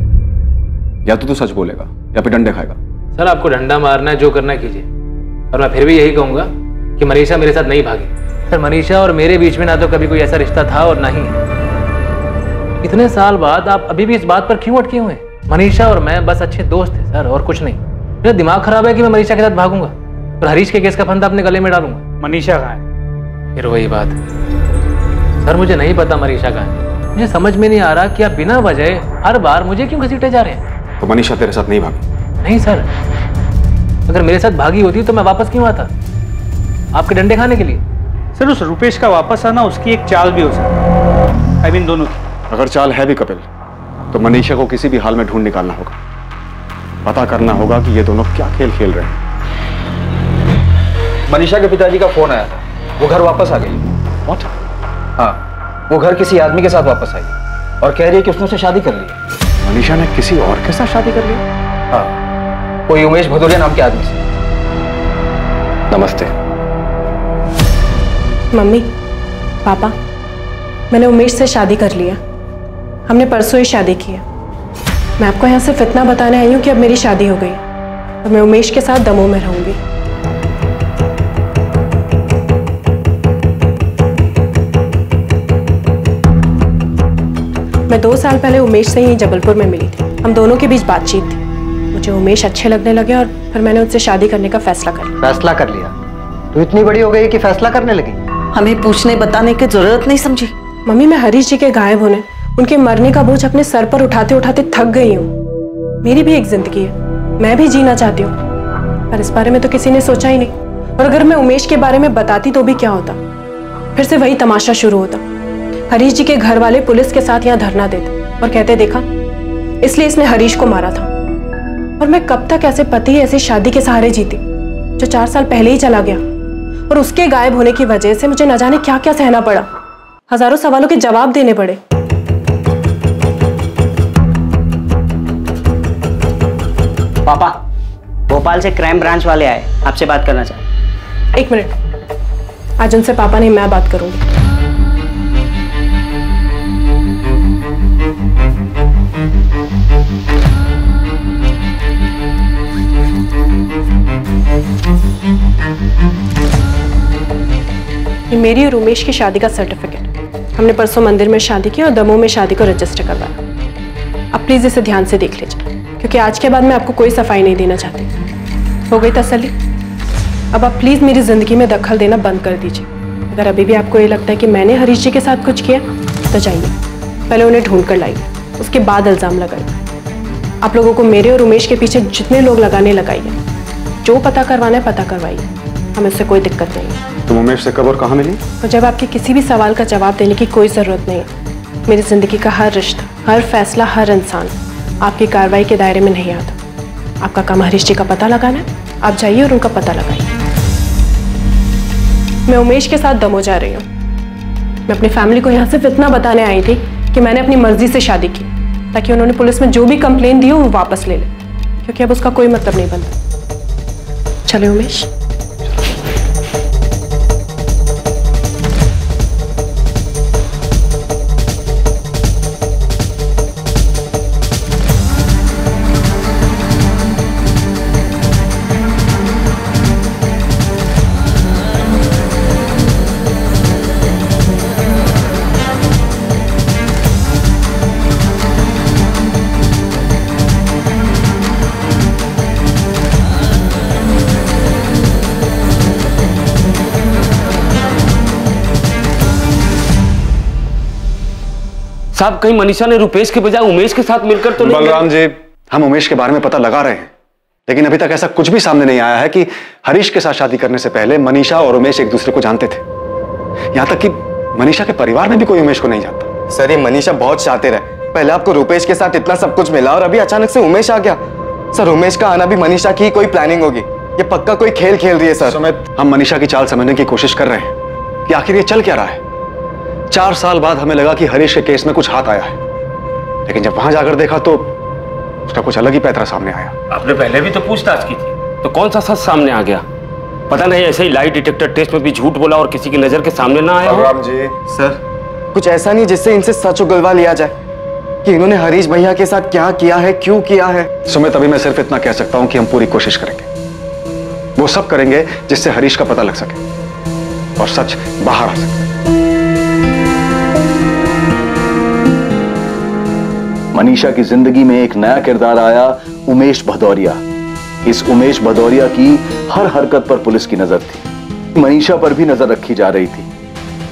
या तो तू सच बोलेगा या फिर डंडे खाएगा। सर आपको डंडा मारना है, जो करना है कीजिए, और मैं फिर भी यही कहूंगा कि मनीषा मेरे साथ नहीं भागी। सर मनीषा और मेरे बीच में ना तो कभी कोई ऐसा रिश्ता था और ना ही है। इतने साल बाद आप अभी भी इस बात पर क्यों अटके हुए हैं? मनीषा और मैं बस अच्छे दोस्त थे सर, और कुछ नहीं। मेरा दिमाग खराब है कि मैं मनीषा के साथ भागूंगा और हरीश के केस का फंदा अपने गले में डालूंगा। मनीषा कहाँ है? फिर वही बात सर, मुझे नहीं पता मनीषा कहाँ है। मुझे समझ में नहीं आ रहा कि आप बिना वजह हर बार मुझे क्यों घसीटे जा रहे हैं। तो मनीषा तेरे साथ नहीं भागी? नहीं सर, अगर मेरे साथ भागी होती तो मैं वापस क्यों आता आपके डंडे खाने के लिए? सर उस रुपेश का वापस आना उसकी एक चाल भी हो सकती है, दोनों की। अगर चाल है भी कपिल, तो मनीषा को किसी भी हाल में ढूंढ निकालना होगा। पता करना होगा कि ये दोनों क्या खेल खेल रहे हैं। मनीषा के पिताजी का फोन आया था, वो घर वापस आ गई। What? हाँ, वो घर किसी आदमी के साथ वापस आई और कह रही है कि उसने उससे शादी कर ली। मनीषा ने किसी और के साथ शादी कर ली? हाँ, कोई उमेश भदौरिया नाम के आदमी से। नमस्ते। मम्मी, पापा, मैंने उमेश से शादी कर लिया। हमने परसों ही शादी की है। मैं आपको यहाँ सिर्फ इतना बताने आई हूँ कि अब मेरी शादी हो गई और मैं उमेश के साथ दमोह में रहूंगी। मैं 2 साल पहले उमेश से ही जबलपुर में मिली थी। हम दोनों के बीच बातचीत थी। मुझे उमेश अच्छे लगने लगे और फिर मैंने उनसे शादी करने का फैसला कर लिया। फैसला कर लिया? तू इतनी बड़ी हो गई कि फैसला करने लगी? हमें पूछने बताने की जरूरत नहीं समझी? मम्मी, मैं हरीश जी के गायब होने, उनके मरने का बोझ अपने सर पर उठाते उठाते थक गई हूँ। मेरी भी एक जिंदगी है, मैं भी जीना चाहती हूँ, पर इस बारे में तो किसी ने सोचा ही नहीं। और अगर मैं उमेश के बारे में बताती तो भी क्या होता? फिर से वही तमाशा शुरू होता। हरीश जी के घर वाले पुलिस के साथ यहाँ धरना देते और कहते, देखा इसलिए इसने हरीश को मारा था। और मैं कब तक ऐसे पति ऐसी शादी के सहारे जीती जो 4 साल पहले ही चला गया, और उसके गायब होने की वजह से मुझे न जाने क्या क्या सहना पड़ा। हजारों सवालों के जवाब देने पड़े। पापा, भोपाल से क्राइम ब्रांच वाले आए, आपसे बात करना चाहते। 1 मिनट, आज उनसे पापा नहीं मैं बात करूंगी। ये मेरी और उमेश की शादी का सर्टिफिकेट। हमने परसों मंदिर में शादी की और दमोह में शादी को रजिस्टर करवाया। अब प्लीज इसे ध्यान से देख लीजिए, क्योंकि आज के बाद मैं आपको कोई सफाई नहीं देना चाहती। हो गई तसल्ली? अब आप प्लीज मेरी जिंदगी में दखल देना बंद कर दीजिए। अगर अभी भी आपको ये लगता है कि मैंने हरीश जी के साथ कुछ किया तो जाइए, पहले उन्हें ढूंढ कर लाइए, उसके बाद इल्जाम लगाइए। आप लोगों को मेरे और उमेश के पीछे जितने लोग लगाने लगाइए, जो पता करवाना है पता करवाइए, हमें उससे कोई दिक्कत नहीं है। तुम उमेश से कब और कहाँ मिली? तो जब आपके किसी भी सवाल का जवाब देने की कोई जरूरत नहीं है। मेरी जिंदगी का हर रिश्ता, हर फैसला, हर इंसान आपकी कार्रवाई के दायरे में नहीं आता। आपका काम हरीश जी का पता लगाना है, आप जाइए और उनका पता लगाइए। मैं उमेश के साथ दमोह जा रही हूँ। मैं अपनी फैमिली को यहाँ सिर्फ इतना बताने आई थी कि मैंने अपनी मर्जी से शादी की, ताकि उन्होंने पुलिस में जो भी कंप्लेन दी हो वो वापस ले ले, क्योंकि अब उसका कोई मतलब नहीं बनता। चले उमेश। साहब कहीं मनीषा ने रुपेश के बजाय उमेश के साथ मिलकर तो नहीं? बलराम जी, हम उमेश के बारे में पता लगा रहे हैं, लेकिन अभी तक ऐसा कुछ भी सामने नहीं आया है कि हरीश के साथ शादी करने से पहले मनीषा और उमेश एक दूसरे को जानते थे। यहां तक कि मनीषा के परिवार में भी कोई उमेश को नहीं जानता। सर, ये मनीषा बहुत शातिर है। पहले आपको रुपेश के साथ इतना सब कुछ मिला और अभी अचानक से उमेश आ गया। सर, उमेश का आना भी मनीषा की कोई प्लानिंग होगी। ये पक्का कोई खेल खेल रही है सर। सुमित, हम मनीषा की चाल समझने की कोशिश कर रहे हैं कि आखिर ये चल क्या रहा है। 4 साल बाद हमें लगा कि हरीश के केस में कुछ हाथ आया है, लेकिन जब वहां जाकर देखा तो उसका कुछ अलग ही पैतरा सामने आया। आपने पहले भी तो पूछताछ की थी, तो कौन सा सच सामने आ गया? पता नहीं ऐसे ही लाई डिटेक्टर टेस्ट में भी झूठ बोला और किसी की नजर के सामने ना आया। बलराम जी, सर, कुछ ऐसा नहीं जिससे इनसे सच उगलवा लिया जाए कि इन्होंने हरीश भैया के साथ क्या किया है, क्यों किया है। सुमित, अभी मैं सिर्फ इतना कह सकता हूं कि हम पूरी कोशिश करेंगे। वो सब करेंगे जिससे हरीश का पता लग सके और सच बाहर आ सके। मनीषा की जिंदगी में एक नया किरदार आया, उमेश भदौरिया। इस उमेश भदौरिया की हर हरकत पर पुलिस की नजर थी। मनीषा पर भी नजर रखी जा रही थी।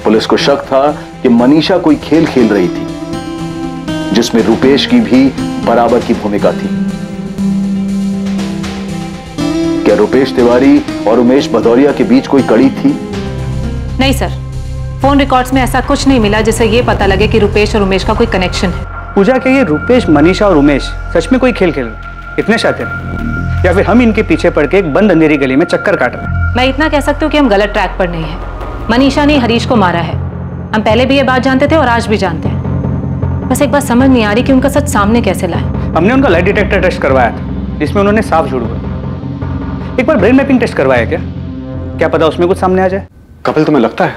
पुलिस को शक था कि मनीषा कोई खेल खेल रही थी, जिसमें रुपेश की भी बराबर की भूमिका थी। क्या रुपेश तिवारी और उमेश भदौरिया के बीच कोई कड़ी थी? नहीं सर, फोन रिकॉर्ड्स में ऐसा कुछ नहीं मिला जिससे ये पता लगे कि रुपेश और उमेश का कोई कनेक्शन है। पूजा के ये रुपेश, मनीषा और उमेश सच में कोई खेल खेल रहे, इतने शातिर, या फिर हम इनके पीछे पड़ के एक बंद अंधेरी गली में चक्कर काट रहे हैं? मैं इतना कह सकती हूँ कि हम गलत ट्रैक पर नहीं है। मनीषा ने हरीश को मारा है, हम पहले भी ये बात जानते थे और आज भी जानते हैं। बस एक बात समझ नहीं आ रही कि उनका सच सामने कैसे लाए। हमने उनका लाई डिटेक्टर टेस्ट करवाया था, जिसमें उन्होंने साफ झूठ बोला। एक बार ब्रेन मैपिंग टेस्ट करवाया क्या पता उसमें कुछ सामने आ जाए। कपिल, तुम्हें लगता है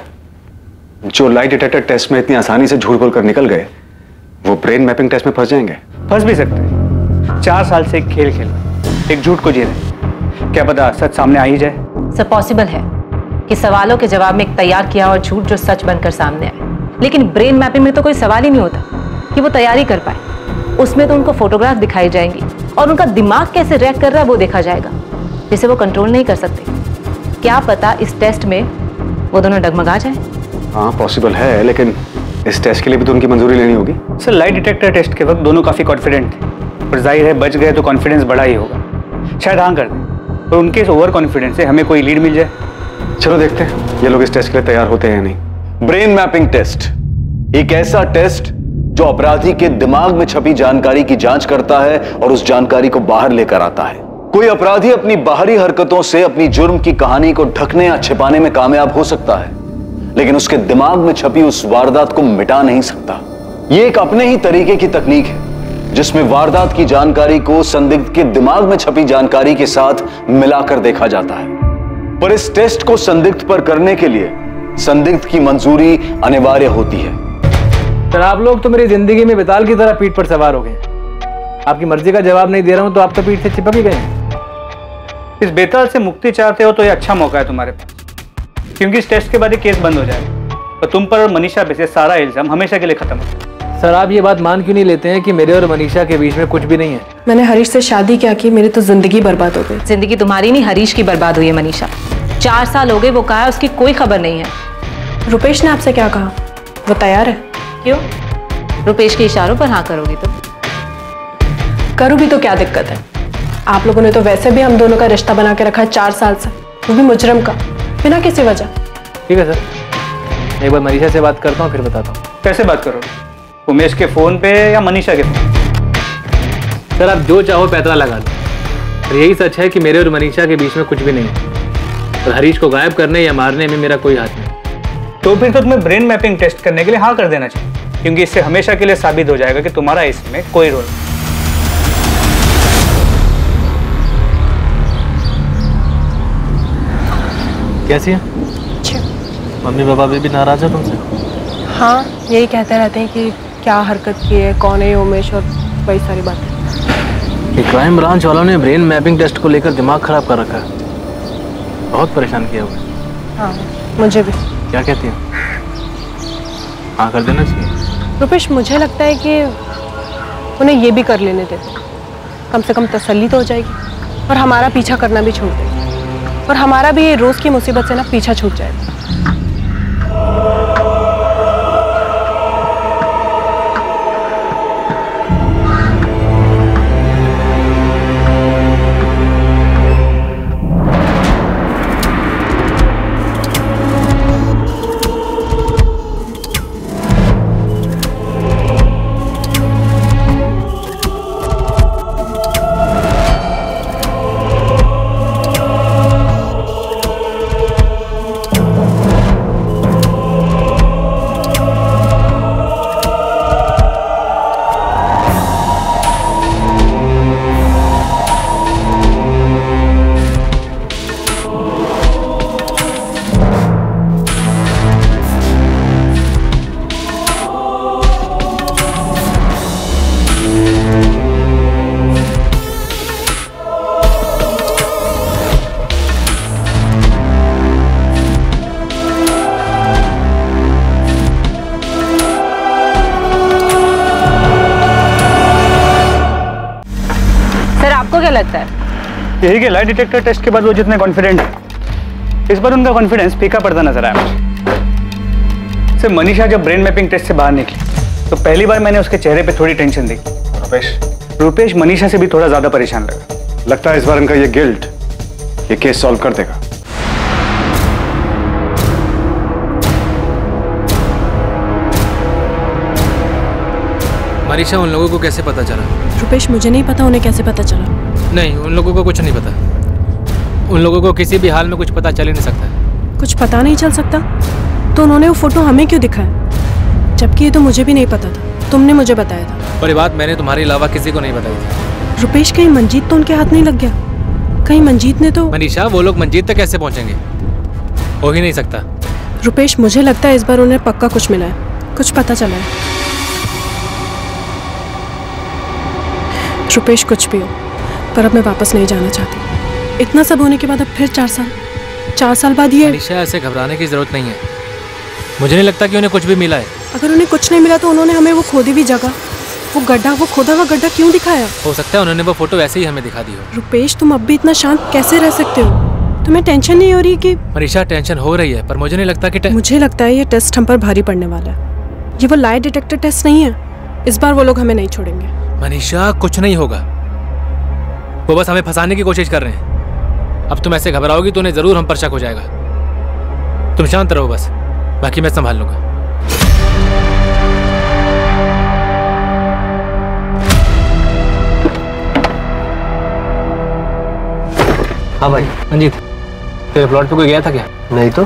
जो लाई डिटेक्टर टेस्ट में इतनी आसानी से झूठ बोलकर निकल गए, वो ब्रेन मैपिंग टेस्ट में फंस जाएंगे? फंस भी सकते हैं। 4 साल से एक खेल खेल, एक झूठ को जी रहे, क्या पता सच सामने आ ही जाए। सब पॉसिबल है कि सवालों के जवाब में एक तैयार किया और झूठ जो सच बनकर सामने आए, लेकिन ब्रेन मैपिंग में तो कोई सवाल ही नहीं होता कि वो तैयारी कर पाए। उसमें तो उनको फोटोग्राफ दिखाई जाएंगी और उनका दिमाग कैसे रिएक्ट कर रहा है वो देखा जाएगा, जिसे वो कंट्रोल नहीं कर सकते। क्या पता इस टेस्ट में वो दोनों डगमगा जाए। हाँ, पॉसिबल है, लेकिन इस टेस्ट के लिए भी तो उनकी मंजूरी लेनी होगी। सर, लाई डिटेक्टर टेस्ट के वक्त दोनों काफी कॉन्फिडेंट थे, और जाहिर है बच गए तो कॉन्फिडेंस बढ़ा ही होगा। शायद हाँ कर दें, और उनके इस ओवर कॉन्फिडेंस से हमें कोई लीड मिल जाए। चलो देखते हैं ये लोग इस टेस्ट के लिए तैयार होते हैं या नहीं। ब्रेन मैपिंग टेस्ट एक ऐसा टेस्ट जो अपराधी के दिमाग में छपी जानकारी की जांच करता है और उस जानकारी को बाहर लेकर आता है। कोई अपराधी अपनी बाहरी हरकतों से अपनी जुर्म की कहानी को ढकने या छिपाने में कामयाब हो सकता है, लेकिन उसके दिमाग में छपी उस वारदात को मिटा नहीं सकता। यह एक अपने ही तरीके की तकनीक है जिसमें वारदात की जानकारी को संदिग्ध के दिमाग में छपी जानकारी के साथ मिलाकर देखा जाता है। पर इस टेस्ट को संदिग्ध पर करने के लिए संदिग्ध की मंजूरी अनिवार्य होती है। सर, आप लोग तो मेरी जिंदगी में बेताल की तरह पीठ पर सवार हो गए। आपकी मर्जी का जवाब नहीं दे रहा हूं तो आप तो पीठ से चिपक ही गए। इस बेताल से मुक्ति चाहते हो तो ये अच्छा मौका है तुम्हारे पास, क्योंकि इस टेस्ट के बाद ये केस बंद हो जाएगा और तुम पर और मनीषा पे से सारा इल्जाम हमेशा के लिए खत्म हो जाएगा। सर, आप ये बात मान क्यों नहीं लेते हैं कि मेरे और मनीषा के बीच में कुछ भी नहीं है? मैंने हरीश से शादी क्या की, मेरी तो जिंदगी बर्बाद हो गई। जिंदगी तुम्हारी नहीं, हरीश की बर्बाद हुई है मनीषा। 4 साल हो गए, वो कहा है उसकी कोई खबर नहीं है। रुपेश ने आपसे क्या कहा? वो तैयार है? क्यों? रुपेश के इशारों पर हाँ करोगी तो? करूँ भी तो क्या दिक्कत है? आप लोगों ने तो वैसे भी हम दोनों का रिश्ता बना के रखा है 4 साल से, वो भी मुजरम का, बिना किसी वजह। ठीक है सर, एक बार मनीषा से बात करता हूँ फिर बताता हूँ। कैसे बात करोगे? उमेश के फोन पे या मनीषा के फोन? सर, आप जो चाहो पैतरा लगा लो, और यही सच है कि मेरे और मनीषा के बीच में कुछ भी नहीं है, और हरीश को गायब करने या मारने में मेरा कोई हाथ नहीं। तो फिर तो तुम्हें ब्रेन मैपिंग टेस्ट करने के लिए हाँ कर देना चाहिए, क्योंकि इससे हमेशा के लिए साबित हो जाएगा कि तुम्हारा इसमें कोई रोल नहीं। कैसी है? मम्मी पापा भी नाराज है तुमसे? हाँ, यही कहते रहते हैं कि क्या हरकत की है, कौन है ये उमेश, और वही सारी बातें। कि क्राइम ब्रांच वालों ने ब्रेन मैपिंग टेस्ट को लेकर दिमाग खराब कर रखा है, बहुत परेशान किया हुआ है। हाँ, मुझे भी। क्या कहती है? हाँ कर देना चाहिए। रुपेश, मुझे लगता है कि उन्हें ये भी कर लेने देते, कम से कम तसल्ली तो हो जाएगी और हमारा पीछा करना भी छूट देगा, और हमारा भी रोज की मुसीबत से ना पीछा छूट जाएगा। लगता है? यही के लाई डिटेक्टर टेस्ट के बाद वो जितने कॉन्फिडेंट है, इस बार उनका कॉन्फिडेंस फीका पड़ता नजर आया मुझे। सिर्फ मनीषा जब ब्रेन मैपिंग टेस्ट से बाहर निकली तो पहली बार मैंने उसके चेहरे पे थोड़ी टेंशन देखी। रुपेश मनीषा से भी थोड़ा ज्यादा परेशान लगा। लगता है इस बार इनका ये गिल्ट ये केस सॉल्व कर देगा। मनीषा, उन लोगों को कैसे पता चला? रुपेश, मुझे नहीं पता उन्हें कैसे पता चला। नहीं, उन लोगों को कुछ नहीं पता। उन लोगों को किसी भी हाल में कुछ पता चल ही नहीं सकता। कुछ पता नहीं चल सकता तो उन्होंने वो फोटो हमें क्यों दिखाया? जबकि ये तो मुझे भी नहीं पता था, तुमने मुझे बताया था। और ये बात मैंने तुम्हारे अलावा किसी को नहीं बताई थी। रुपेश, कहीं मंजीत तो उनके हाथ नहीं लग गया? कहीं मंजीत ने तो... मनीषा, वो लोग मंजीत तक कैसे पहुंचेंगे? हो ही नहीं सकता। रुपेश, मुझे लगता है इस बार उन्हें पक्का कुछ मिला है, कुछ पता चला है। रुपेश, कुछ भी हो, पर अब मैं वापस नहीं जाना चाहती। इतना सब होने के बाद अब फिर 4 साल बाद ये... मनीषा, ऐसे घबराने की जरूरत नहीं है। मुझे नहीं लगता कि उन्हें कुछ भी मिला है। अगर उन्हें कुछ नहीं मिला तो उन्होंने हमें वो खोदी भी जगह, वो गड्ढा, वो खोदा हुआ गड्ढा क्यों दिखाया? हो सकता है उन्होंने वो फोटो वैसे ही हमें दिखा दी हो। रुपेश, तुम अब भी इतना शांत कैसे रह सकते हो? तुम्हें टेंशन नहीं हो रही कि... मनीषा, टेंशन हो रही है, पर मुझे नहीं लगता कि... मुझे लगता है ये टेस्ट हम पर भारी पड़ने वाला है। ये वो लाई डिटेक्टर टेस्ट नहीं है। इस बार वो लोग हमें नहीं छोड़ेंगे। मनीषा, कुछ नहीं होगा। वो बस हमें फंसाने की कोशिश कर रहे हैं। अब तुम ऐसे घबराओगी तो उन्हें जरूर हम पर शक हो जाएगा। तुम शांत रहो बस, बाकी मैं संभाल लूंगा। हाँ भाई। मंजीत, तेरे प्लॉट पे कोई गया था क्या? नहीं तो।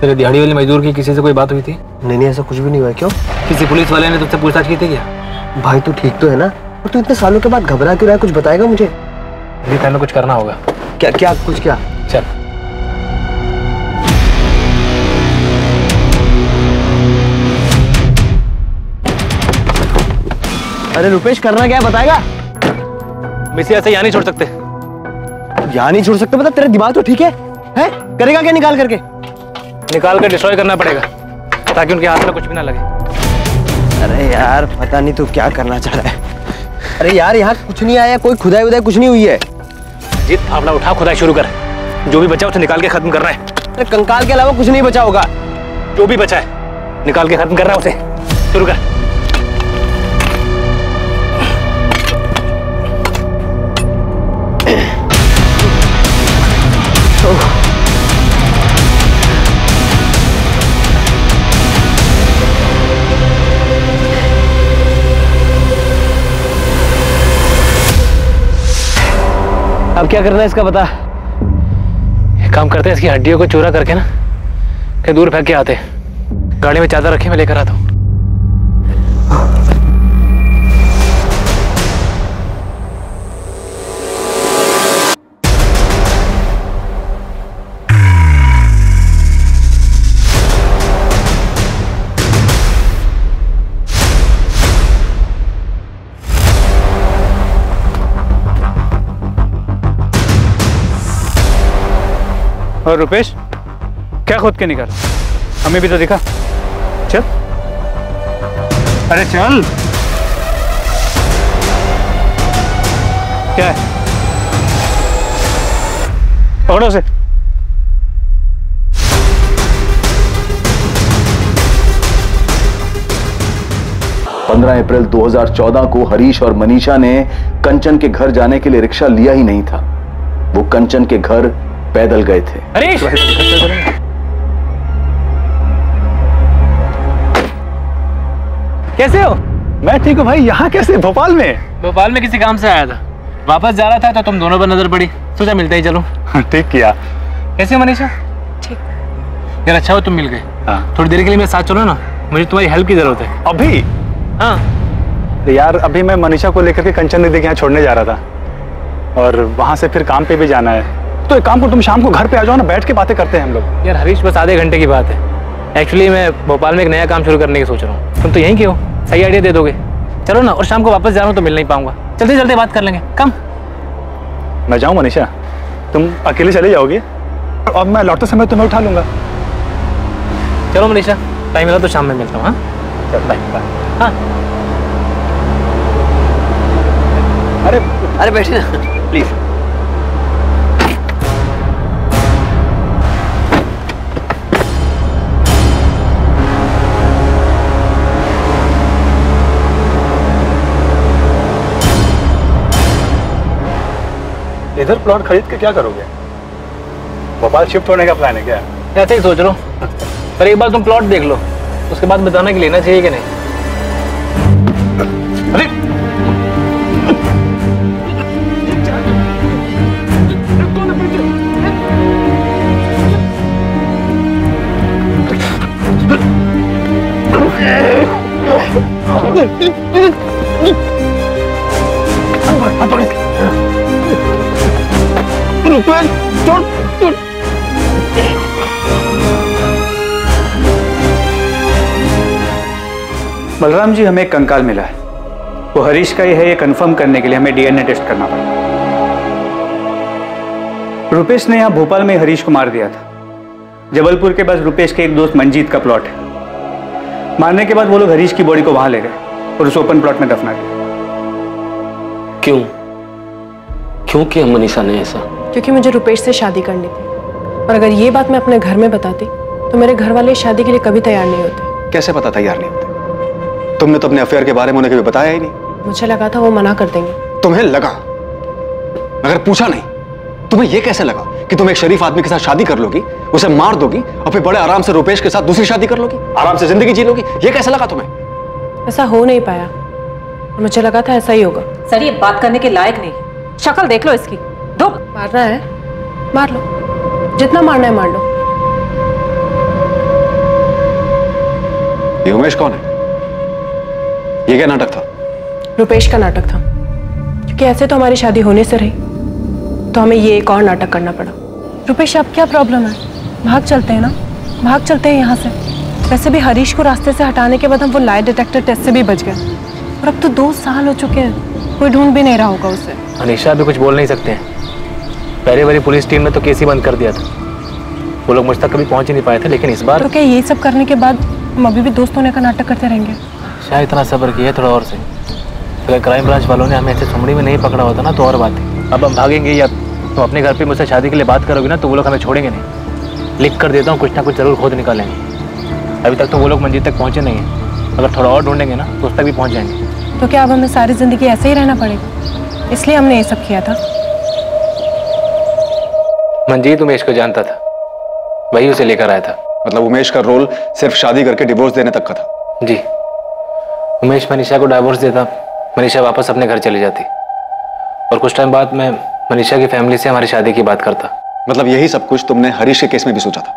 तेरे दिहाड़ी वाले मजदूर की किसी से कोई बात हुई थी? नहीं, ऐसा कुछ भी नहीं हुआ। क्यों? किसी पुलिस वाले ने तुझसे पूछताछ की थी क्या? भाई तू ठीक तो है ना? और तू इतने सालों के बाद घबरा क्यों रहा है? कुछ बताएगा मुझे? अभी हमें कुछ करना होगा। क्या कुछ क्या? चल। अरे रुपेश, करना क्या है बताएगा? मिसी, ऐसे यहाँ नहीं छोड़ सकते। यहाँ नहीं छोड़ सकते मतलब तेरा दिमाग तो ठीक है? हैं? करेगा क्या निकाल करके? निकाल कर डिस्ट्रॉय करना पड़ेगा ताकि उनके हाथ में कुछ भी ना लगे। अरे यार, पता नहीं तू क्या करना चाह रहा है। अरे यार, यहाँ कुछ नहीं आया, कोई खुदाई उदाई कुछ नहीं हुई है। जीत, फावड़ा उठा, खुदाई शुरू कर। जो भी बचा उसे निकाल के खत्म करना है। अरे कंकाल के अलावा कुछ नहीं बचा होगा। जो भी बचा है निकाल के खत्म करना है, उसे शुरू कर। अब क्या करना है इसका बता। एक काम करते हैं, इसकी हड्डियों को चूरा करके ना कहीं दूर फेंक के आते हैं। गाड़ी में चादर रखी, मैं लेकर आता हूँ। और रुपेश, क्या खोद के निकाल? हमें भी तो दिखा। चल, अरे चल। क्या है? पकड़ो उसे। अप्रैल 2014 को हरीश और मनीषा ने कंचन के घर जाने के लिए रिक्शा लिया ही नहीं था। वो कंचन के घर पैदल गए थे। हरीश! कैसे हो? मैं ठीक हूँ भाई। यहाँ कैसे? भोपाल में? भोपाल में किसी काम से आया था, वापस जा रहा था तो तुम दोनों पर नजर पड़ी, सोचा मिलते ही चलो। ठीक किया। कैसे हो मनीषा? ठीक। यार अच्छा हो तुम मिल गए। हाँ। थोड़ी देर के लिए मेरे साथ चलो ना, मुझे तुम्हारी हेल्प की जरूरत है। अभी? हाँ यार, अभी मैं मनीषा को लेकर के कंचन दीदी के यहाँ छोड़ने जा रहा था और वहां से फिर काम पे भी जाना है। तो एक काम करो, तुम शाम को घर पे आ जाओ ना, बैठ के बातें करते हैं हम लोग। यार हरीश, बस आधे घंटे की बात है। एक्चुअली मैं भोपाल में एक नया काम शुरू करने की सोच रहा हूँ। तुम तो यहीं के हो, सही आइडिया दे दोगे। चलो ना, और शाम को वापस जा रहा हूँ तो मिल नहीं पाऊंगा। चलते चलते बात कर लेंगे। कम मैं जाऊँ मनीषा? तुम अकेले चले जाओगे और मैं लौटते समय तुम्हें उठा लूंगा। चलो मनीषा, टाइम मिला तो शाम में मिलता हूँ। हाँ चल, बाय बाय। हाँ अरे बैठे ना प्लीज। इधर प्लॉट खरीद के क्या करोगे? भोपाल शिफ्ट होने का प्लान है क्या? ऐसे ही सोच रहा हूँ, पर एक बार तुम प्लॉट देख लो, उसके बाद बताना कि लेना चाहिए कि नहीं। अरे बलराम जी, हमें एक कंकाल मिला है, वो हरीश का ही है, ये कंफर्म करने के लिए हमें डीएनए टेस्ट करना पड़ा। रुपेश ने यहां भोपाल में हरीश को मार दिया था। जबलपुर के पास रुपेश के एक दोस्त मंजीत का प्लॉट है। मारने के बाद वो लोग हरीश की बॉडी को वहां ले गए और उस ओपन प्लॉट में दफना दिया। क्यों क्यों किया मनीषा ने ऐसा? क्योंकि मुझे रुपेश से शादी करनी थी, और अगर ये बात मैं अपने घर में बताती तो मेरे घर वाले शादी के लिए कभी तैयार नहीं होते। कैसे पता तैयार नहीं होते? तुमने तो अपने अफेयर के बारे में उन्हें कभी बताया ही नहीं। मुझे लगा था वो मना कर देंगे। तुम्हें लगा? अगर पूछा नहीं, तुम्हें यह कैसे लगा कि तुम एक शरीफ आदमी के साथ शादी कर लोगी, उसे मार दोगी और फिर बड़े आराम से रुपेश के साथ दूसरी शादी कर लोगी, आराम से जिंदगी जी लोगी? यह कैसे लगा तुम्हें? ऐसा हो नहीं पाया, मुझे लगा था ऐसा ही होगा। सर, ये बात करने के लायक नहीं, शक्ल देख लो इसकी। दो मारना है मार लो, जितना मारना है मार लो। ये उमेश कौन है? ये क्या नाटक था? रुपेश का नाटक था, क्योंकि ऐसे तो हमारी शादी होने से रही, तो हमें ये एक और नाटक करना पड़ा। रुपेश, अब क्या प्रॉब्लम है? भाग चलते हैं ना, भाग चलते हैं यहाँ से। वैसे भी हरीश को रास्ते से हटाने के बाद हम वो लाई डिटेक्टर टेस्ट से भी बच गए, और अब तो 2 साल हो चुके हैं, कोई ढूंढ भी नहीं रहा होगा उसे। अनीशा भी कुछ बोल नहीं सकते हैं। पहले वाली पुलिस टीम ने तो केस ही बंद कर दिया था, वो लोग मुझ तक कभी पहुंच ही नहीं पाए थे, लेकिन इस बार तो क्या ये सब करने के बाद हम अभी भी दोस्त होने का नाटक करते रहेंगे? शायद इतना सब्र किया थोड़ा और से। अगर क्राइम ब्रांच वालों ने हमें ऐसे सुमड़ी में नहीं पकड़ा होता ना तो और बात थी। अब हम भागेंगे या तुम अपने घर पे मुझसे शादी के लिए बात करोगे ना तो वो लोग हमें छोड़ेंगे नहीं। लिख कर देता हूँ, कुछ ना कुछ जरूर खोद निकालेंगे। अभी तक तो वो लोग मंजीत तक पहुँचे नहीं हैं, अगर थोड़ा और ढूंढेंगे ना तो उस तक भी पहुँच जाएंगे। तो क्या अब हमें सारी जिंदगी ऐसे ही रहना पड़ेगा? इसलिए हमने ये सब किया था। मंजीत उमेश को जानता था, वही उसे लेकर आया था। मतलब उमेश का रोल सिर्फ शादी करके डिवोर्स देने तक का था? जी, उमेश मनीषा को डाइवोर्स देता, मनीषा वापस अपने घर चली जाती, और कुछ टाइम बाद मैं मनीषा की फैमिली से हमारी शादी की बात करता। मतलब यही सब कुछ तुमने हरीश के केस में भी सोचा था?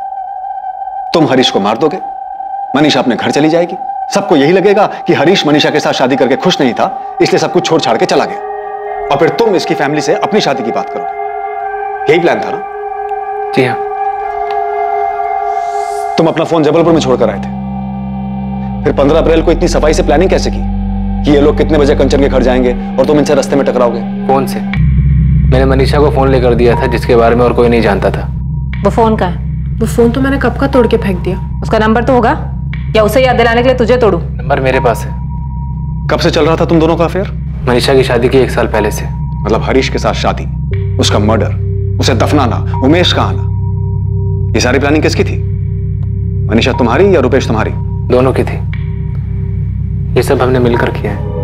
तुम हरीश को मार दोगे, मनीषा अपने घर चली जाएगी, सबको यही लगेगा कि हरीश मनीषा के साथ शादी करके खुश नहीं था, इसलिए सब कुछ छोड़ छाड़ के चला गया, और फिर तुम इसकी फैमिली से अपनी शादी की बात करोगे। यही प्लान था ना? जी हाँ। तुम अपना फोन जबलपुर में छोड़कर आए थे, फिर 15 अप्रैल को इतनी सफाई से प्लानिंग कैसे की कि ये लोग कितने बजे कंचन के घर जाएंगे और तुम इनसे रास्ते में टकराओगे? फोन से मैंने मनीषा को फोन लेकर दिया था, जिसके बारे में और कोई नहीं जानता था। वो फोन का है? वो फोन तो मैंने कब का तोड़ के फेंक दिया। उसका नंबर तो होगा, या उसे याद दिलाने के लिए तुझे तोड़ू? नंबर मेरे पास है। कब से चल रहा था तुम दोनों का अफेयर? मनीषा की शादी की 1 साल पहले से। मतलब हरीश के साथ शादी, उसका मर्डर, उसे दफनाना, उमेश का आना, ये सारी प्लानिंग किसकी थी? मनीषा तुम्हारी या रुपेश तुम्हारी? दोनों की थी। ये सब हमने मिलकर किया है।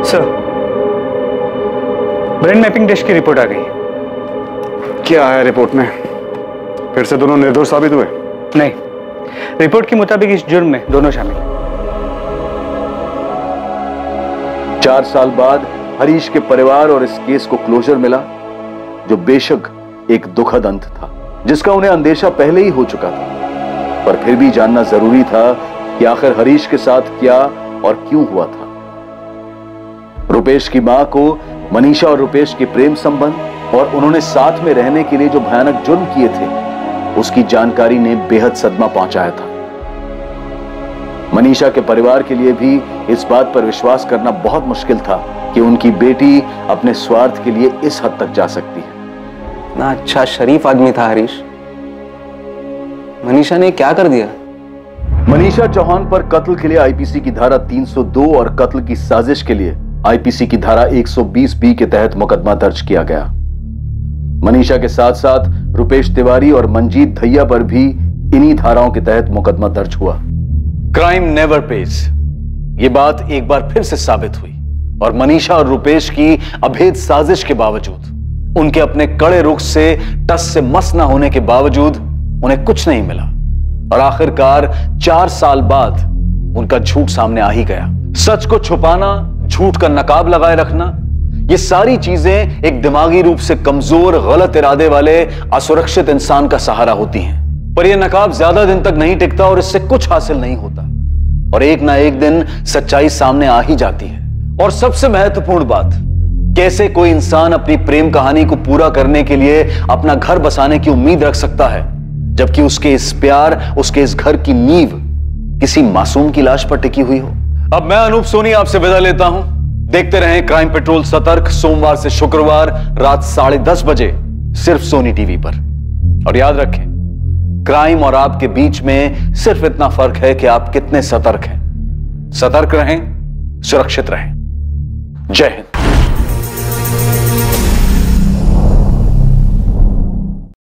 सर, ब्रेन मैपिंग टेस्ट की रिपोर्ट आ गई। क्या आया रिपोर्ट में? फिर से दोनों निर्दोष साबित हुए? नहीं, रिपोर्ट के मुताबिक इस जुर्म में दोनों शामिल हैं। 4 साल बाद हरीश के परिवार और इस केस को क्लोजर मिला, जो बेशक एक दुखद अंत था, जिसका उन्हें अंदेशा पहले ही हो चुका था, पर फिर भी जानना जरूरी था कि आखिर हरीश के साथ क्या और क्यों हुआ था। रुपेश की मां को मनीषा और रुपेश के प्रेम संबंध और उन्होंने साथ में रहने के लिए जो भयानक जुर्म किए थे, उसकी जानकारी ने बेहद सदमा पहुंचाया था। मनीषा के परिवार के लिए भी इस बात पर विश्वास करना बहुत मुश्किल था कि उनकी बेटी अपने स्वार्थ के लिए इस हद तक जा सकती है। ना अच्छा शरीफ आदमी था हरीश, मनीषा ने क्या कर दिया? मनीषा चौहान पर कत्ल के लिए आईपीसी की धारा 302 और कत्ल की साजिश के लिए आईपीसी की धारा 120 बी के तहत मुकदमा दर्ज किया गया। मनीषा के साथ साथ रुपेश तिवारी और मंजीत धैया पर भी इन्हीं धाराओं के तहत मुकदमा दर्ज हुआ। क्राइम नेवर पेज, ये बात एक बार फिर से साबित हुई और मनीषा और रुपेश की अभेद साजिश के बावजूद, उनके अपने कड़े रुख से टस से मस न होने के बावजूद उन्हें कुछ नहीं मिला और आखिरकार 4 साल बाद उनका झूठ सामने आ ही गया। सच को छुपाना, झूठ का नकाब लगाए रखना, ये सारी चीजें एक दिमागी रूप से कमजोर, गलत इरादे वाले असुरक्षित इंसान का सहारा होती हैं। पर यह नकाब ज्यादा दिन तक नहीं टिकता और इससे कुछ हासिल नहीं होता और एक ना एक दिन सच्चाई सामने आ ही जाती है। और सबसे महत्वपूर्ण बात, कैसे कोई इंसान अपनी प्रेम कहानी को पूरा करने के लिए अपना घर बसाने की उम्मीद रख सकता है, जबकि उसके इस प्यार, उसके इस घर की नींव किसी मासूम की लाश पर टिकी हुई हो। अब मैं अनूप सोनी आपसे विदा लेता हूं। देखते रहें क्राइम पेट्रोल सतर्क, सोमवार से शुक्रवार रात 10:30 बजे सिर्फ सोनी टीवी पर। और याद रखें, क्राइम और आपके बीच में सिर्फ इतना फर्क है कि आप कितने सतर्क हैं। सतर्क रहें, सुरक्षित रहें। जय हिंद।